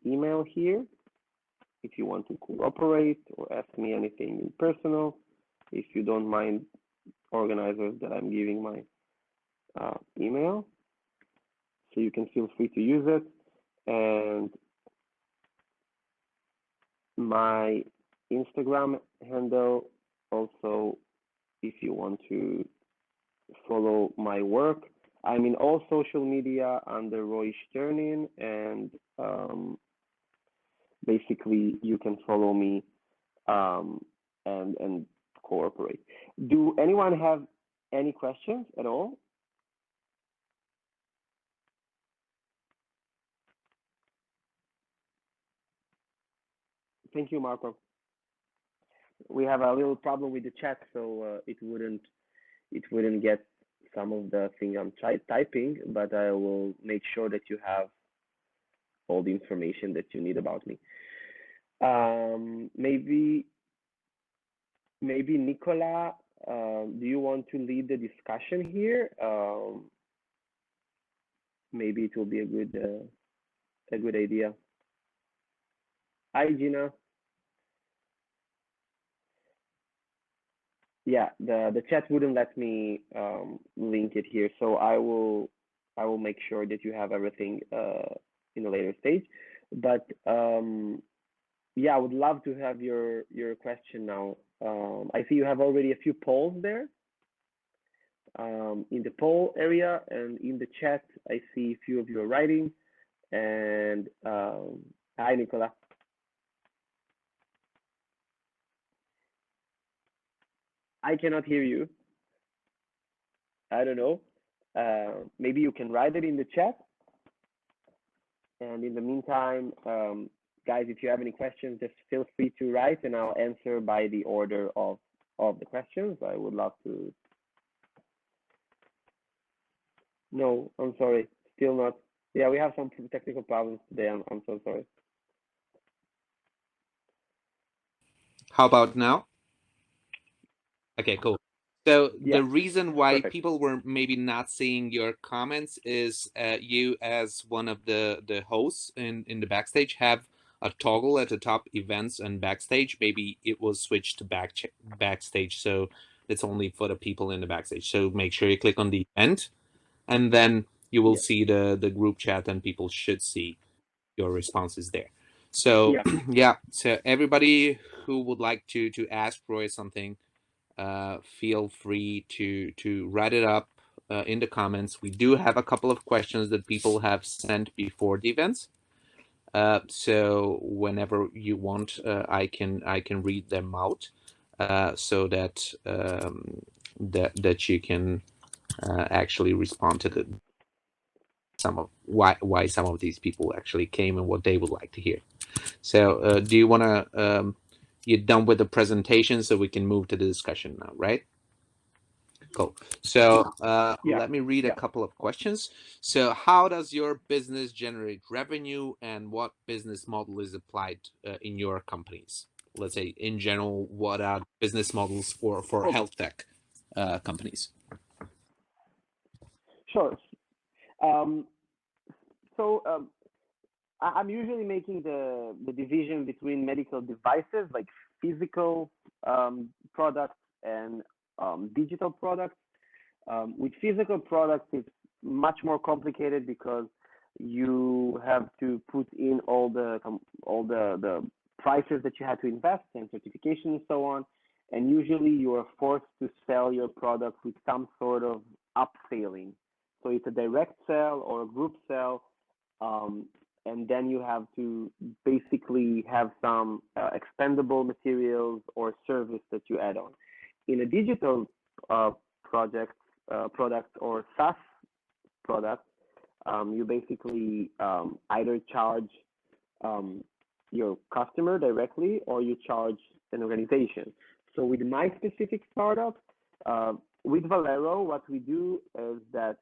email here if you want to cooperate or ask me anything in personal. If you don't mind, organizers, that I'm giving my email, so you can feel free to use it. And my Instagram handle also, if you want to follow my work. I'm in all social media under Roy Shternin, and basically you can follow me and cooperate. Do anyone have any questions at all? Thank you, Marco. We have a little problem with the chat, so it wouldn't get some of the thing I'm typing, but I will make sure that you have all the information that you need about me. Maybe Nicola, do you want to lead the discussion here? Maybe it will be a good idea. Hi, Gina. Yeah, the chat wouldn't let me link it here, so I will make sure that you have everything in a later stage. But yeah, I would love to have your question now. I see you have already a few polls there in the poll area, and in the chat I see a few of you are writing. And hi, Nicola. I cannot hear you. I don't know. Maybe you can write it in the chat. And in the meantime, guys, if you have any questions, just feel free to write, and I'll answer by the order of the questions. I would love to. No, I'm sorry, still not. Yeah, we have some technical problems today. I'm so sorry. How about now? Okay, cool. So Yeah, the reason why perfect. people were maybe not seeing your comments is you, as one of the hosts in the backstage, have a toggle at the top, events and backstage. Maybe it was switched to backstage, so it's only for the people in the backstage. So make sure you click on the event, and then you will Yeah, see the group chat, and people should see your responses there. So yeah, yeah, so everybody who would like to ask Roy something, feel free to write it up in the comments. We do have a couple of questions that people have sent before the events. So whenever you want, I can read them out, so that that you can actually respond to some of why some of these people actually came and what they would like to hear. So do you want to? You're done with the presentation, so we can move to the discussion now, right? Cool. So yeah, let me read a yeah. couple of questions. So how does your business generate revenue, and what business model is applied in your companies? Let's say in general, what are business models for Okay, health tech companies? sure. So I'm usually making the division between medical devices, like physical products and digital products. With physical products, it's much more complicated because you have to put in all the prices that you had to invest and certification and so on. And usually you are forced to sell your product with some sort of upselling. So it's a direct sell or a group sell. Um, and then you have to basically have some expendable materials or service that you add on. In a digital uh, product or SaaS product, you basically either charge um, your customer directly or you charge an organization. So with my specific startup, with Valero, what we do is that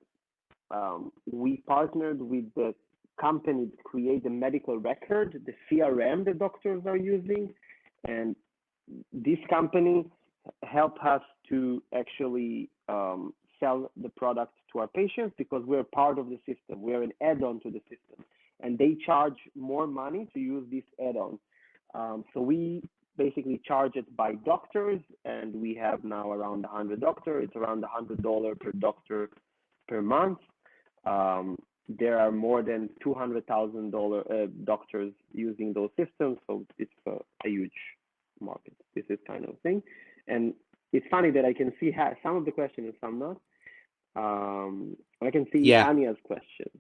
we partnered with the company to create the medical record, the CRM the doctors are using, and this company help us to actually sell the product to our patients because we're part of the system. We're an add-on to the system, and they charge more money to use this add-on. So we basically charge it by doctors, and we have now around 100 doctors. It's around $100 per doctor per month. There are more than 200,000 doctors using those systems, so it's a huge market. This is kind of thing, and it's funny that I can see some of the questions and some not. I can see Yeah. Anya's question.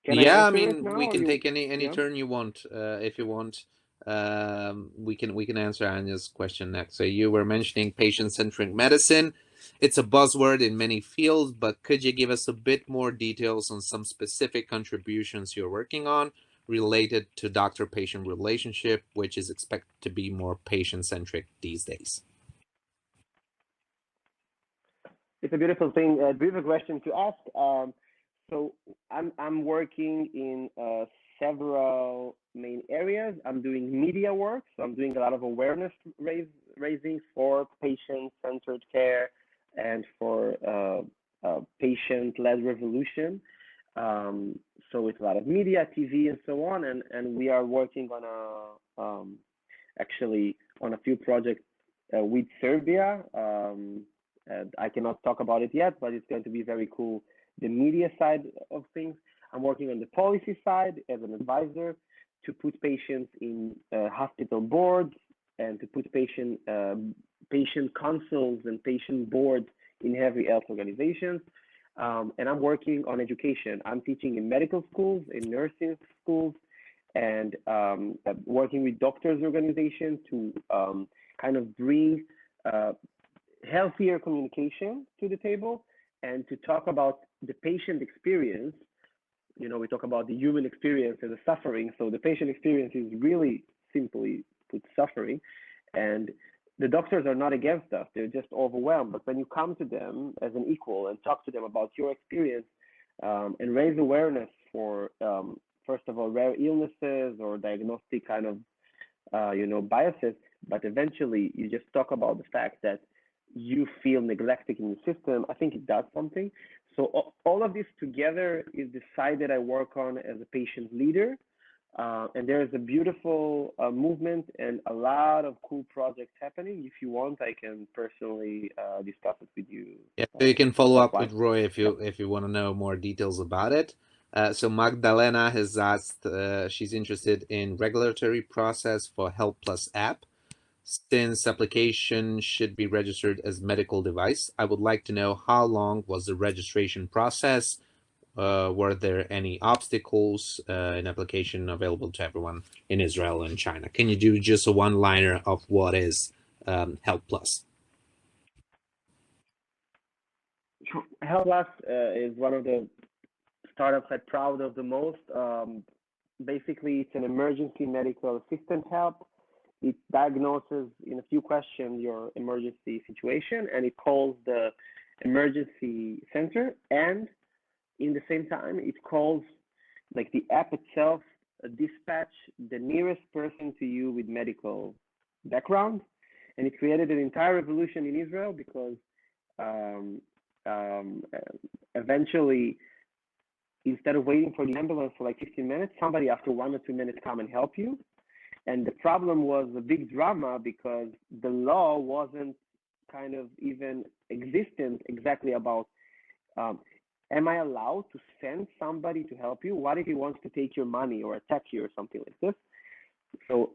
Can I Yeah, I answer it mean, now, we or can you? take any Yeah. turn you want. If you want, we can answer Anya's question next. So you were mentioning patient-centric medicine. It's a buzzword in many fields, but could you give us a bit more details on some specific contributions you're working on related to doctor-patient relationship, which is expected to be more patient-centric these days? It's a beautiful thing, a beautiful question to ask. So I'm working in several main areas. I'm doing media work, so I'm doing a lot of awareness raising for patient-centered care and for patient-led revolution. So it's a lot of media, TV, and so on. And we are working on actually on a few projects with Serbia. I cannot talk about it yet, but it's going to be very cool. The media side of things. I'm working on the policy side as an advisor to put patients in hospital boards and to put patient councils and patient boards in heavy health organizations. And I'm working on education. I'm teaching in medical schools, in nursing schools, and working with doctors' organizations to kind of bring healthier communication to the table and to talk about the patient experience. You know, we talk about the human experience and the suffering. So the patient experience is really simply put suffering. And the doctors are not against us. They're just overwhelmed. But when you come to them as an equal and talk to them about your experience and raise awareness for, first of all, rare illnesses or diagnostic kind of, biases, but eventually you just talk about the fact that you feel neglected in the system, I think it does something. So all of this together is the side that I work on as a patient leader. And there is a beautiful movement and a lot of cool projects happening. If you want, I can personally discuss it with you. Yeah, so you can follow up offline. with Roy if you want to know more details about it. So Magdalena has asked, she's interested in regulatory process for Help Plus app. Since application should be registered as medical device, I would like to know how long was the registration process? Were there any obstacles in application available to everyone in Israel and China? Can you do just a one-liner of what is Help Plus? Help Plus is one of the startups I'm proud of the most. Basically, it's an emergency medical assistant help. It diagnoses in a few questions your emergency situation, and it calls the emergency center. And in the same time, it calls, like the app itself, dispatch the nearest person to you with medical background. And it created an entire revolution in Israel because um, eventually, instead of waiting for the ambulance for like 15 minutes, somebody after 1 or 2 minutes come and help you. And the problem was a big drama because the law wasn't kind of even existent exactly about, am I allowed to send somebody to help you? What if he wants to take your money or attack you or something like this? So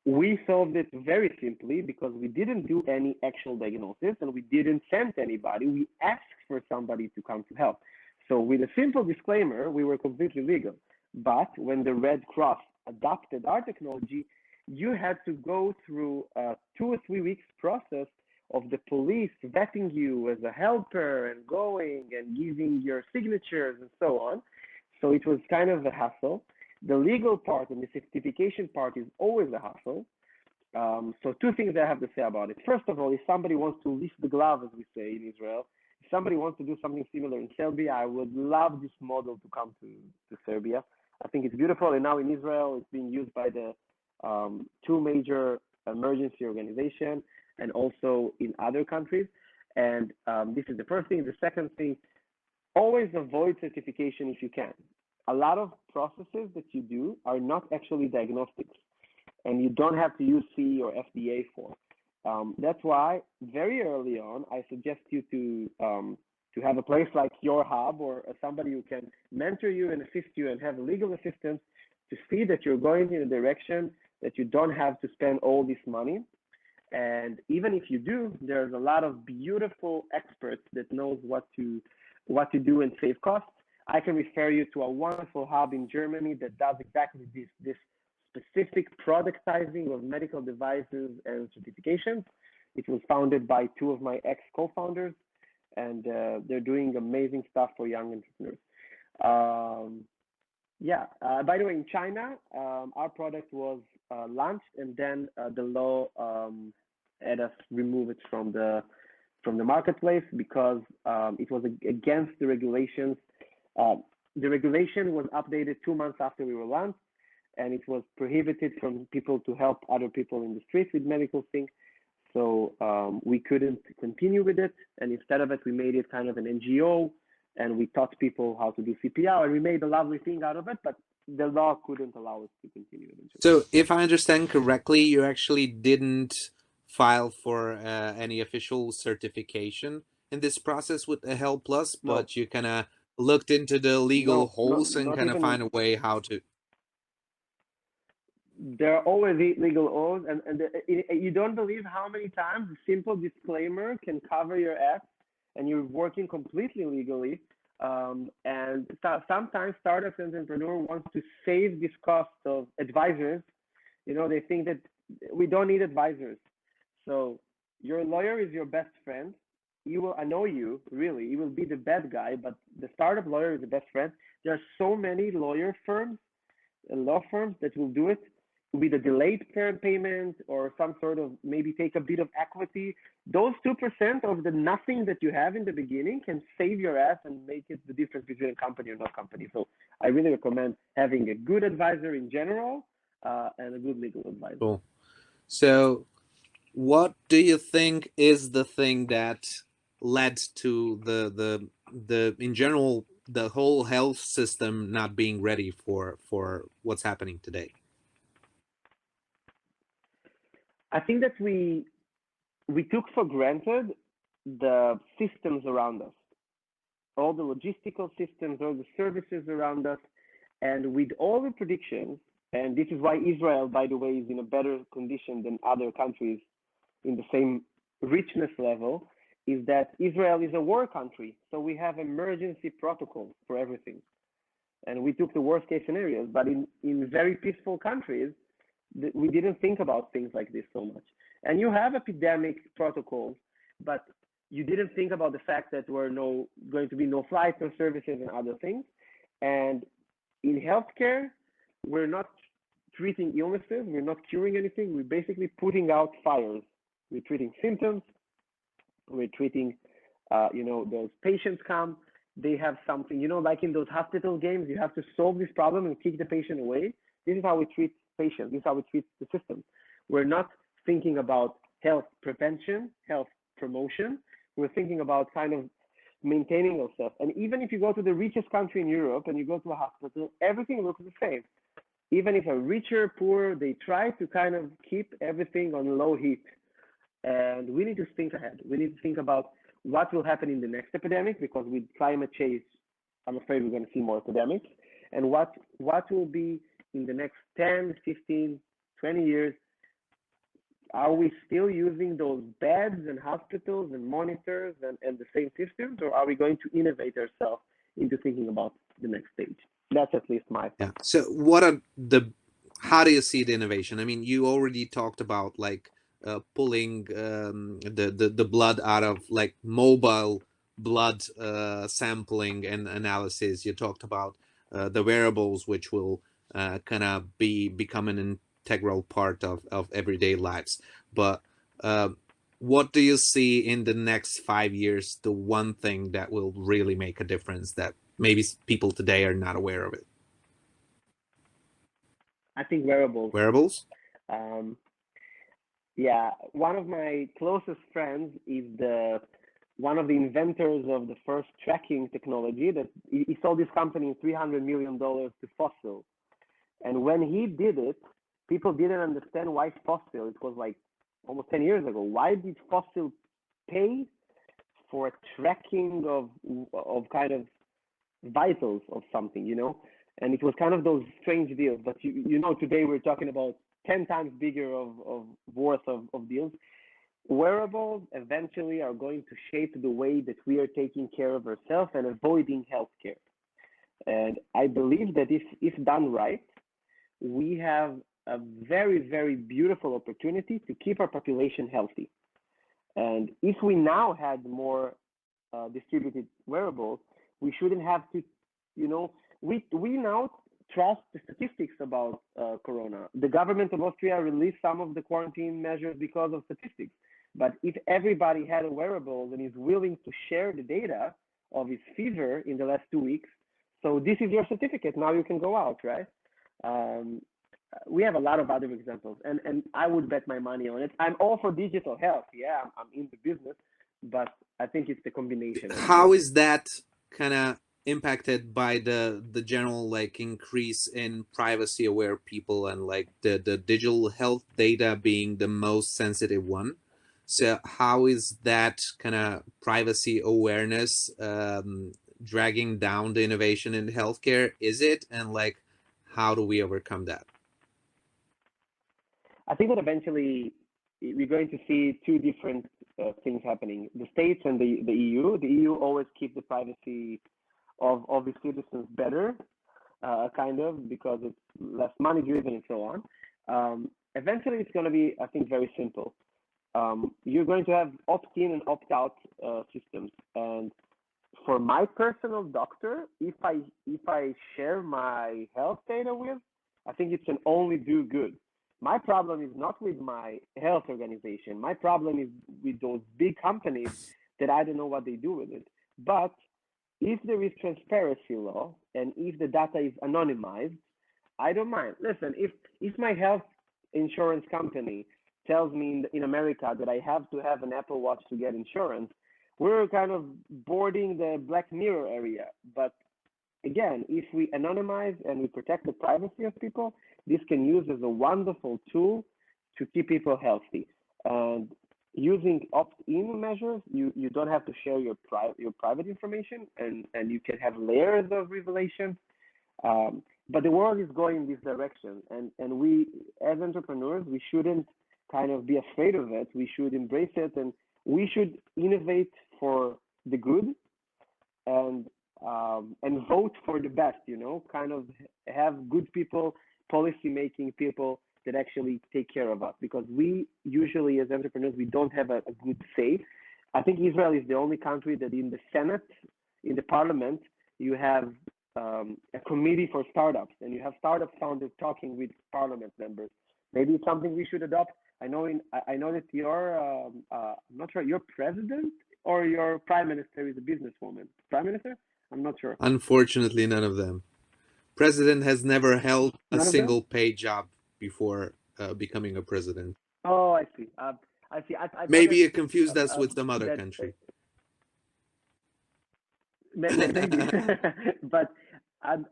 we solved it very simply because we didn't do any actual diagnosis and we didn't send anybody. We asked for somebody to come to help. So with a simple disclaimer, we were completely legal. But when the Red Cross adopted our technology, you had to go through a 2 or 3 weeks process of the police vetting you as a helper and going and giving your signatures and so on. So it was kind of a hassle. The legal part and the certification part is always a hassle. So 2 things I have to say about it. First of all, if somebody wants to lift the glove, as we say in Israel, if somebody wants to do something similar in Serbia, I would love this model to come to Serbia. I think it's beautiful. And now in Israel, it's being used by the 2 major emergency organizations and also in other countries. And this is the first thing. The second thing, always avoid certification if you can. A lot of processes that you do are not actually diagnostics, and you don't have to use CE or FDA for. That's why very early on, I suggest you to have a place like your hub or somebody who can mentor you and assist you and have a legal assistance to see that you're going in a direction that you don't have to spend all this money. And even if you do, there's a lot of beautiful experts that knows what to do and save costs. I can refer you to a wonderful hub in Germany that does exactly this specific productizing of medical devices and certifications. It was founded by 2 of my ex-co-founders, and they're doing amazing stuff for young entrepreneurs. By the way, in China, our product was launched, and then the law had us remove it from the marketplace because it was against the regulations. the regulation was updated 2 months after we were launched, and it was prohibited from people to help other people in the streets with medical things. So we couldn't continue with it, and instead of it, we made it kind of an NGO, and we taught people how to do CPR, and we made a lovely thing out of it, but the law couldn't allow us to continue eventually. So if I understand correctly, you actually didn't file for any official certification in this process with the Help Plus, No, but you kind of looked into the legal no, holes and not kind of even. find a way how to. There are always legal oaths, and you don't believe how many times a simple disclaimer can cover your ass, and you're working completely legally. And sometimes startups and entrepreneur wants to save this cost of advisors. They think that we don't need advisors. So your lawyer is your best friend. You will annoy you, really. You will be the bad guy, but the startup lawyer is the best friend. There are so many lawyer firms and law firms that will do it with a delayed payment or some sort of maybe take a bit of equity. Those 2% of the nothing that you have in the beginning can save your ass and make it the difference between a company or not company. So I really recommend having a good advisor in general and a good legal advisor. Cool. So what do you think is the thing that led to the in general the whole health system not being ready for what's happening today? I think that we took for granted the systems around us, all the logistical systems, all the services around us, and with all the predictions, and this is why Israel, by the way, is in a better condition than other countries in the same richness level, is that Israel is a war country. So we have emergency protocols for everything. And we took the worst case scenarios, but in very peaceful countries, we didn't think about things like this so much. And you have epidemic protocols, but you didn't think about the fact that there were going to be no flights or services and other things. And in healthcare, we're not treating illnesses, we're not curing anything, we're basically putting out fires. We're treating symptoms, we're treating, those patients come, they have something, like in those hospital games, you have to solve this problem and kick the patient away. This is how we treat patients, this is how we treat the system. We're not thinking about health prevention, health promotion, we're thinking about kind of maintaining ourselves. And even if you go to the richest country in Europe and you go to a hospital, everything looks the same. Even if a richer, poor, they try to kind of keep everything on low heat. And we need to think ahead. We need to think about what will happen in the next epidemic, because with climate change, I'm afraid we're going to see more epidemics. And what will be in the next 10, 15, 20 years. Are we still using those beds and hospitals and monitors and the same systems, or are we going to innovate ourselves into thinking about the next stage? That's at least my thought. Yeah. So how do you see the innovation? I mean, you already talked about like pulling the blood out of like mobile blood sampling and analysis. You talked about the wearables, which will kind of become an integral part of everyday lives. But what do you see in the next 5 years, the one thing that will really make a difference that maybe people today are not aware of it? I think wearables. Wearables? Yeah, one of my closest friends is one of the inventors of the first tracking technology. That he sold this company $300 million to Fossil. And when he did it, people didn't understand why Fossil. It was like almost 10 years ago. Why did Fossil pay for tracking of kind of vitals of something, And it was kind of those strange deals. But today we're talking about 10 times bigger of worth of deals. Wearables eventually are going to shape the way that we are taking care of ourselves and avoiding healthcare. And I believe that if done right, we have a very, very beautiful opportunity to keep our population healthy. And if we now had more distributed wearables, we shouldn't have to, we now trust the statistics about Corona. The government of Austria released some of the quarantine measures because of statistics. But if everybody had a wearable and is willing to share the data of his fever in the last 2 weeks, So this is your certificate. Now you can go out, right? Um, we have a lot of other examples, and I would bet my money on it. I'm all for digital health. Yeah, I'm in the business, but I think it's the combination of How both. is that kind of impacted by the general like increase in privacy aware people and like the digital health data being the most sensitive one? So how is that kind of privacy awareness dragging down the innovation in healthcare? Is it, and like how do we overcome that? I think that eventually we're going to see two different things happening: the states and the EU. The EU always keep the privacy of its citizens better, kind of, because it's less money driven and so on. Eventually, it's going to be, I think, very simple. You're going to have opt-in and opt-out systems, and for my personal doctor, if I share my health data with, I think it can only do good. My problem is not with my health organization. My problem is with those big companies that I don't know what they do with it. But if there is transparency law and if the data is anonymized, I don't mind. Listen, if my health insurance company tells me in America that I have to have an Apple Watch to get insurance, we're kind of boarding the Black Mirror area. But again, if we anonymize and we protect the privacy of people, this can use as a wonderful tool to keep people healthy. And using opt-in measures, you don't have to share your private information, and you can have layers of revelation. But the world is going in this direction, and we as entrepreneurs, we shouldn't kind of be afraid of it. We should embrace it, and we should innovate for the good, and vote for the best. Kind of have good people, policy making people that actually take care of us, because we usually as entrepreneurs we don't have a good say. I think Israel is the only country that in the Senate, in the parliament, you have a committee for startups, and you have startup founders talking with parliament members. Maybe it's something we should adopt. I know that I'm not sure, your president or your prime minister is a businesswoman. Prime minister? I'm not sure. Unfortunately, none of them. President has never held a None of them? single paid job before becoming a president. Oh, I see. I see. I thought Maybe it confused us with some other that country. maybe, but I've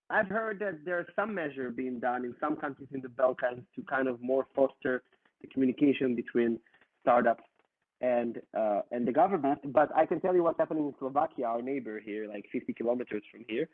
I've heard that there's some measure being done in some countries in the Balkans to kind of more foster the communication between startups and the government. But I can tell you what's happening in Slovakia, our neighbor here, like 50 kilometers from here.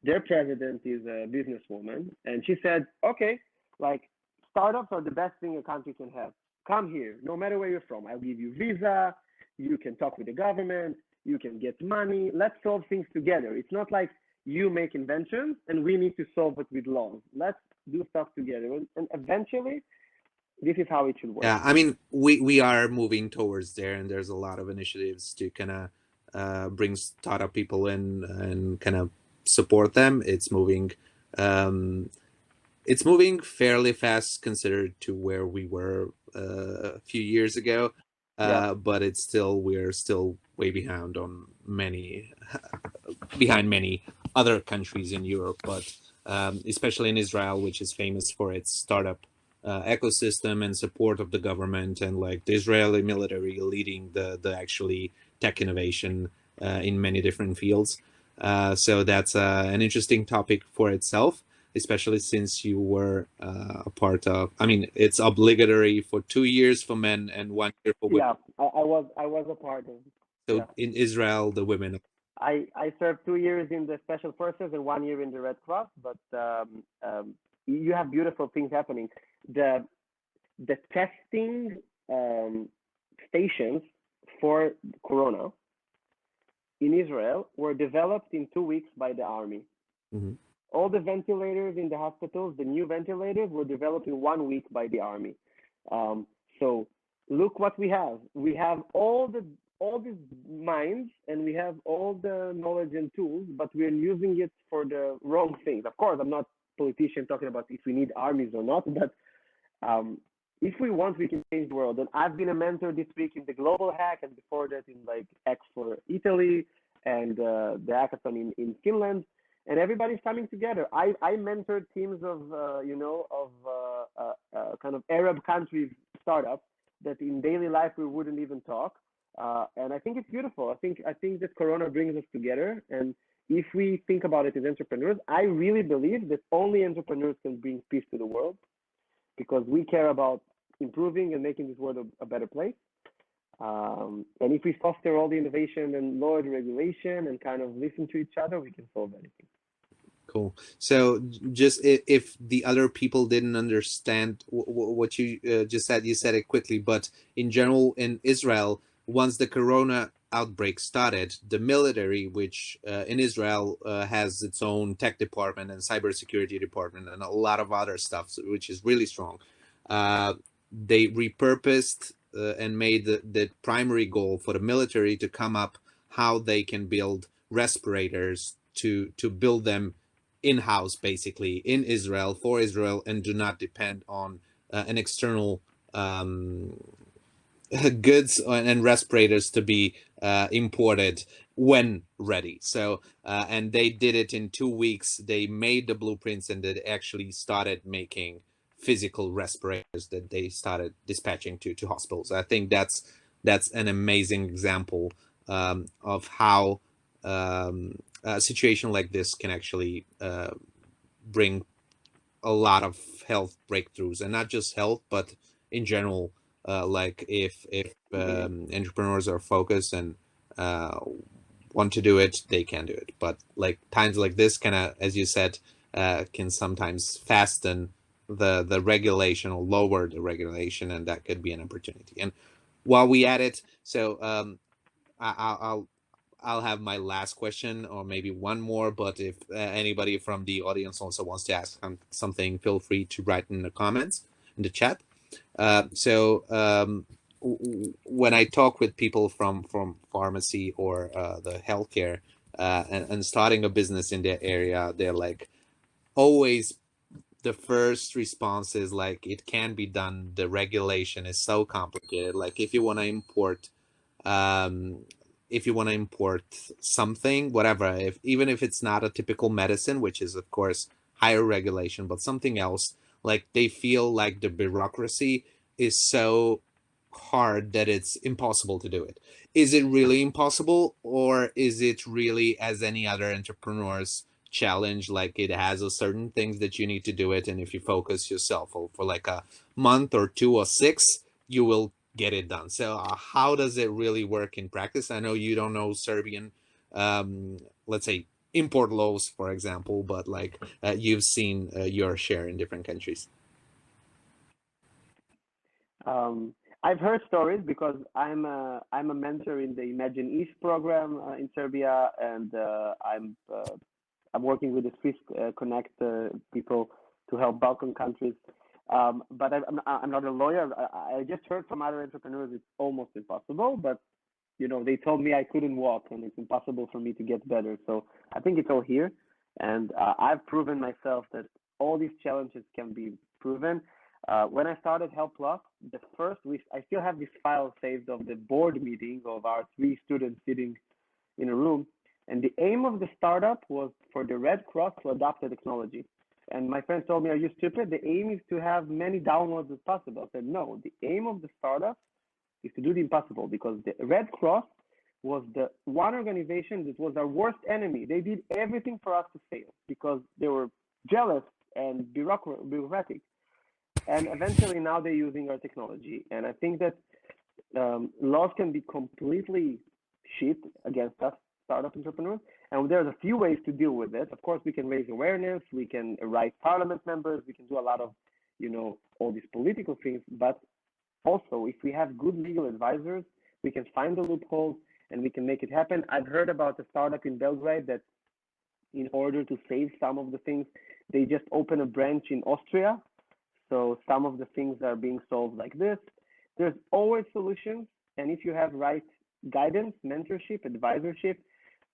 Their president is a businesswoman, and she said, "Okay, like startups are the best thing a country can have. Come here, no matter where you're from. I'll give you visa. You can talk with the government. You can get money. Let's solve things together. It's not like you make inventions and we need to solve it with laws. Let's do stuff together. And eventually, this is how it should work." Yeah, I mean, we are moving towards there, and there's a lot of initiatives to kind of bring startup people in and kind of support them. Um, it's moving fairly fast considered to where we were a few years ago, Yeah. but we're still way behind many other countries in Europe, but especially in Israel, which is famous for its startup ecosystem and support of the government, and like the Israeli military leading the actually tech innovation in many different fields. So that's an interesting topic for itself, especially since you were a part of. I mean, it's obligatory for 2 years for men and 1 year for women. Yeah. I was a part of. So Yeah. in Israel, the women. I served 2 years in the special forces and 1 year in the Red Cross, but you have beautiful things happening. The testing stations for Corona in Israel were developed in 2 weeks by the army. Mm-hmm. All the ventilators in the hospitals, the new ventilators, were developed in 1 week by the army. So look what we have. We have all these minds, and we have all the knowledge and tools, but we're using it for the wrong things. Of course, I'm not a politician talking about if we need armies or not, but if we want, we can change the world. And I've been a mentor this week in the Global Hack, and before that in like X for Italy. and the hackathon in Finland, and everybody's coming together. I mentored teams of kind of Arab countries startups that in daily life we wouldn't even talk, and I think it's beautiful. I think that Corona brings us together, and if we think about it as entrepreneurs, I really believe that only entrepreneurs can bring peace to the world because we care about improving and making this world a better place. And if we foster all the innovation and lower the regulation and kind of listen to each other, we can solve anything. Cool. So just if the other people didn't understand what you just said, you said it quickly, but in general, in Israel, once the corona outbreak started, the military, which in Israel has its own tech department and cybersecurity department and a lot of other stuff, which is really strong, they repurposed and made the primary goal for the military to come up how they can build respirators to build them in-house, basically in Israel, for Israel, and do not depend on an external goods and respirators to be imported when ready. So and they did it in 2 weeks. They made the blueprints and they actually started making physical respirators that they started dispatching to hospitals. I think that's an amazing example of how a situation like this can actually bring a lot of health breakthroughs, and not just health, but in general. Like if entrepreneurs are focused and want to do it, they can do it. But like times like this, kind of, as you said, can sometimes fasten the regulation or lower the regulation, and that could be an opportunity. And while we at it, so I'll have my last question, or maybe one more. But if anybody from the audience also wants to ask something, feel free to write in the comments in the chat. When I talk with people from pharmacy or the healthcare and starting a business in their area, they're like, always the first response is like, it can be done. The regulation is so complicated. Like if you want to import um, something, whatever, even if it's not a typical medicine, which is of course higher regulation, but something else, like they feel like the bureaucracy is so hard that it's impossible to do it. Is it really impossible, or is it really as any other entrepreneur's challenge? Like it has a certain things that you need to do it, and if you focus yourself for like a month or 2 or 6, you will get it done. So how does it really work in practice? I know you don't know Serbian, let's say, import laws, for example, but like you've seen your share in different countries. I've heard stories because I'm a mentor in the Imagine East program in Serbia, and I'm working with the Swiss Connect people to help Balkan countries. But I'm not a lawyer. I just heard from other entrepreneurs it's almost impossible, but they told me I couldn't walk and it's impossible for me to get better. So I think it's all here, and I've proven myself that all these challenges can be proven. When I started Help Plus, the first week, I still have this file saved of the board meeting of our 3 students sitting in a room. And the aim of the startup was for the Red Cross to adopt the technology. And my friends told me, "Are you stupid? The aim is to have many downloads as possible." I said, "No, the aim of the startup is to do the impossible, because the Red Cross was the one organization that was our worst enemy. They did everything for us to fail because they were jealous and bureaucratic. And eventually now they're using our technology. And I think that laws can be completely shit against us startup entrepreneurs. And there's a few ways to deal with it. Of course, we can raise awareness, we can write parliament members, we can do a lot of, all these political things. But also, if we have good legal advisors, we can find the loopholes and we can make it happen. I've heard about a startup in Belgrade that, in order to save some of the things, they just open a branch in Austria. So some of the things are being solved like this. There's always solutions. And if you have right guidance, mentorship, advisorship,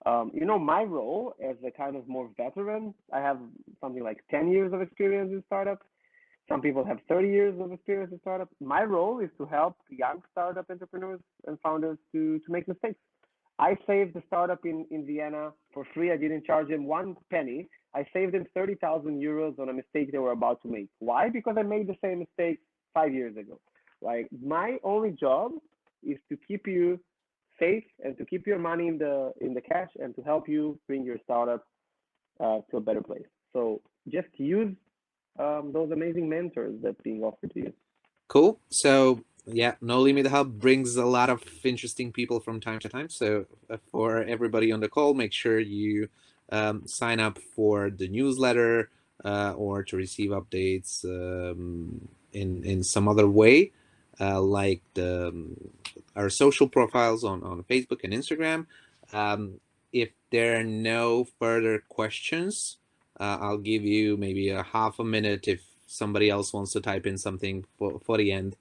my role as a kind of more veteran, I have something like 10 years of experience in startups. Some people have 30 years of experience in startups. My role is to help young startup entrepreneurs and founders to make mistakes. I saved the startup in Vienna for free. I didn't charge them one penny. I saved them 30,000 euros on a mistake they were about to make. Why? Because I made the same mistake 5 years ago. Like my only job is to keep you safe and to keep your money in the cash and to help you bring your startup to a better place. So just use those amazing mentors that's being offered to you. Cool. So yeah, No Limit Hub brings a lot of interesting people from time to time. So for everybody on the call, make sure you sign up for the newsletter or to receive updates in some other way, like our social profiles on Facebook and Instagram. If there are no further questions, I'll give you maybe a half a minute if somebody else wants to type in something for the end.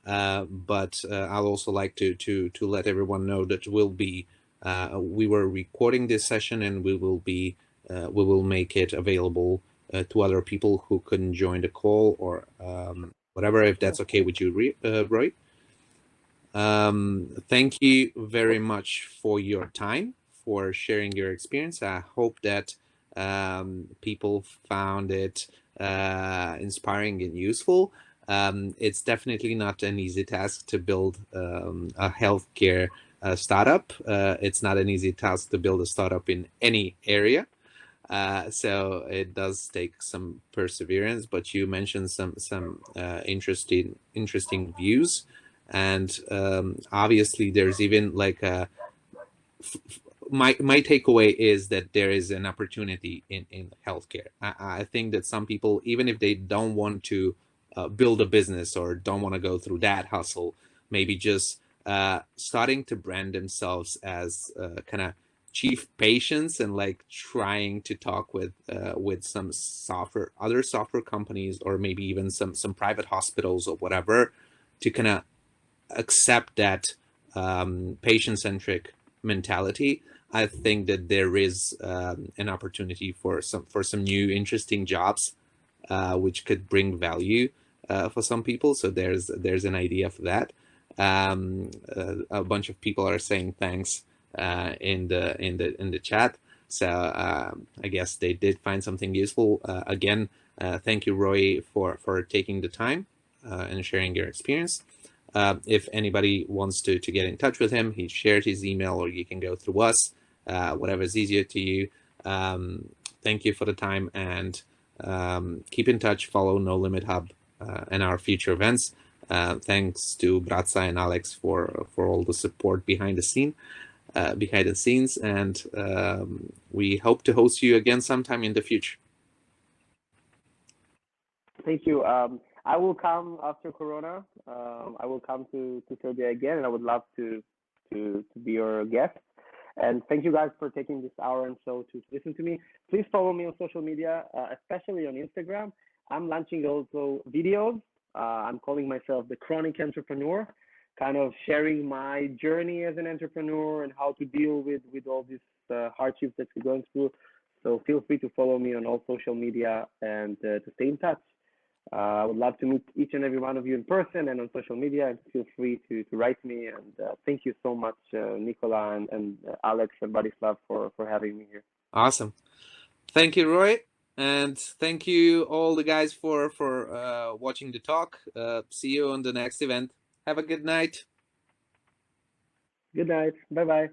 But I'll also like to let everyone know that we were recording this session and we will make it available to other people who couldn't join the call or whatever, if that's okay with you, Roy. Thank you very much for your time, for sharing your experience. I hope that people found it inspiring and useful. It's definitely not an easy task to build a healthcare startup. It's not an easy task to build a startup in any area. So it does take some perseverance, but you mentioned some interesting views, and obviously there's even like my takeaway is that there is an opportunity in healthcare. I think that some people, even if they don't want to build a business or don't want to go through that hustle, maybe just starting to brand themselves as kind of chief patients and like trying to talk with some other software companies, or maybe even some private hospitals or whatever, to kind of accept that patient-centric mentality. I think that there is an opportunity for some new interesting jobs which could bring value for some people. So there's an idea for that. A bunch of people are saying thanks in the chat. So I guess they did find something useful. Again, thank you, Roy, for taking the time and sharing your experience. If anybody wants to get in touch with him, he shared his email, or you can go through us, whatever is easier to you. Thank you for the time, and keep in touch. Follow No Limit Hub and our future events. Thanks to Bratza and Alex for all the support behind the scenes, and we hope to host you again sometime in the future. Thank you. I will come after Corona. I will come to Serbia again, and I would love to be your guest. And thank you guys for taking this hour and so to listen to me. Please follow me on social media, especially on Instagram. I'm launching also videos. I'm calling myself the Chronic Entrepreneur, kind of sharing my journey as an entrepreneur and how to deal with all these hardships that we're going through. So feel free to follow me on all social media and to stay in touch. I would love to meet each and every one of you in person and on social media, and feel free to write me. And thank you so much, Nicola and Alex and Borislav for having me here. Awesome. Thank you, Roy. And thank you all the guys for watching the talk. See you on the next event. Have a good night. Good night. Bye-bye.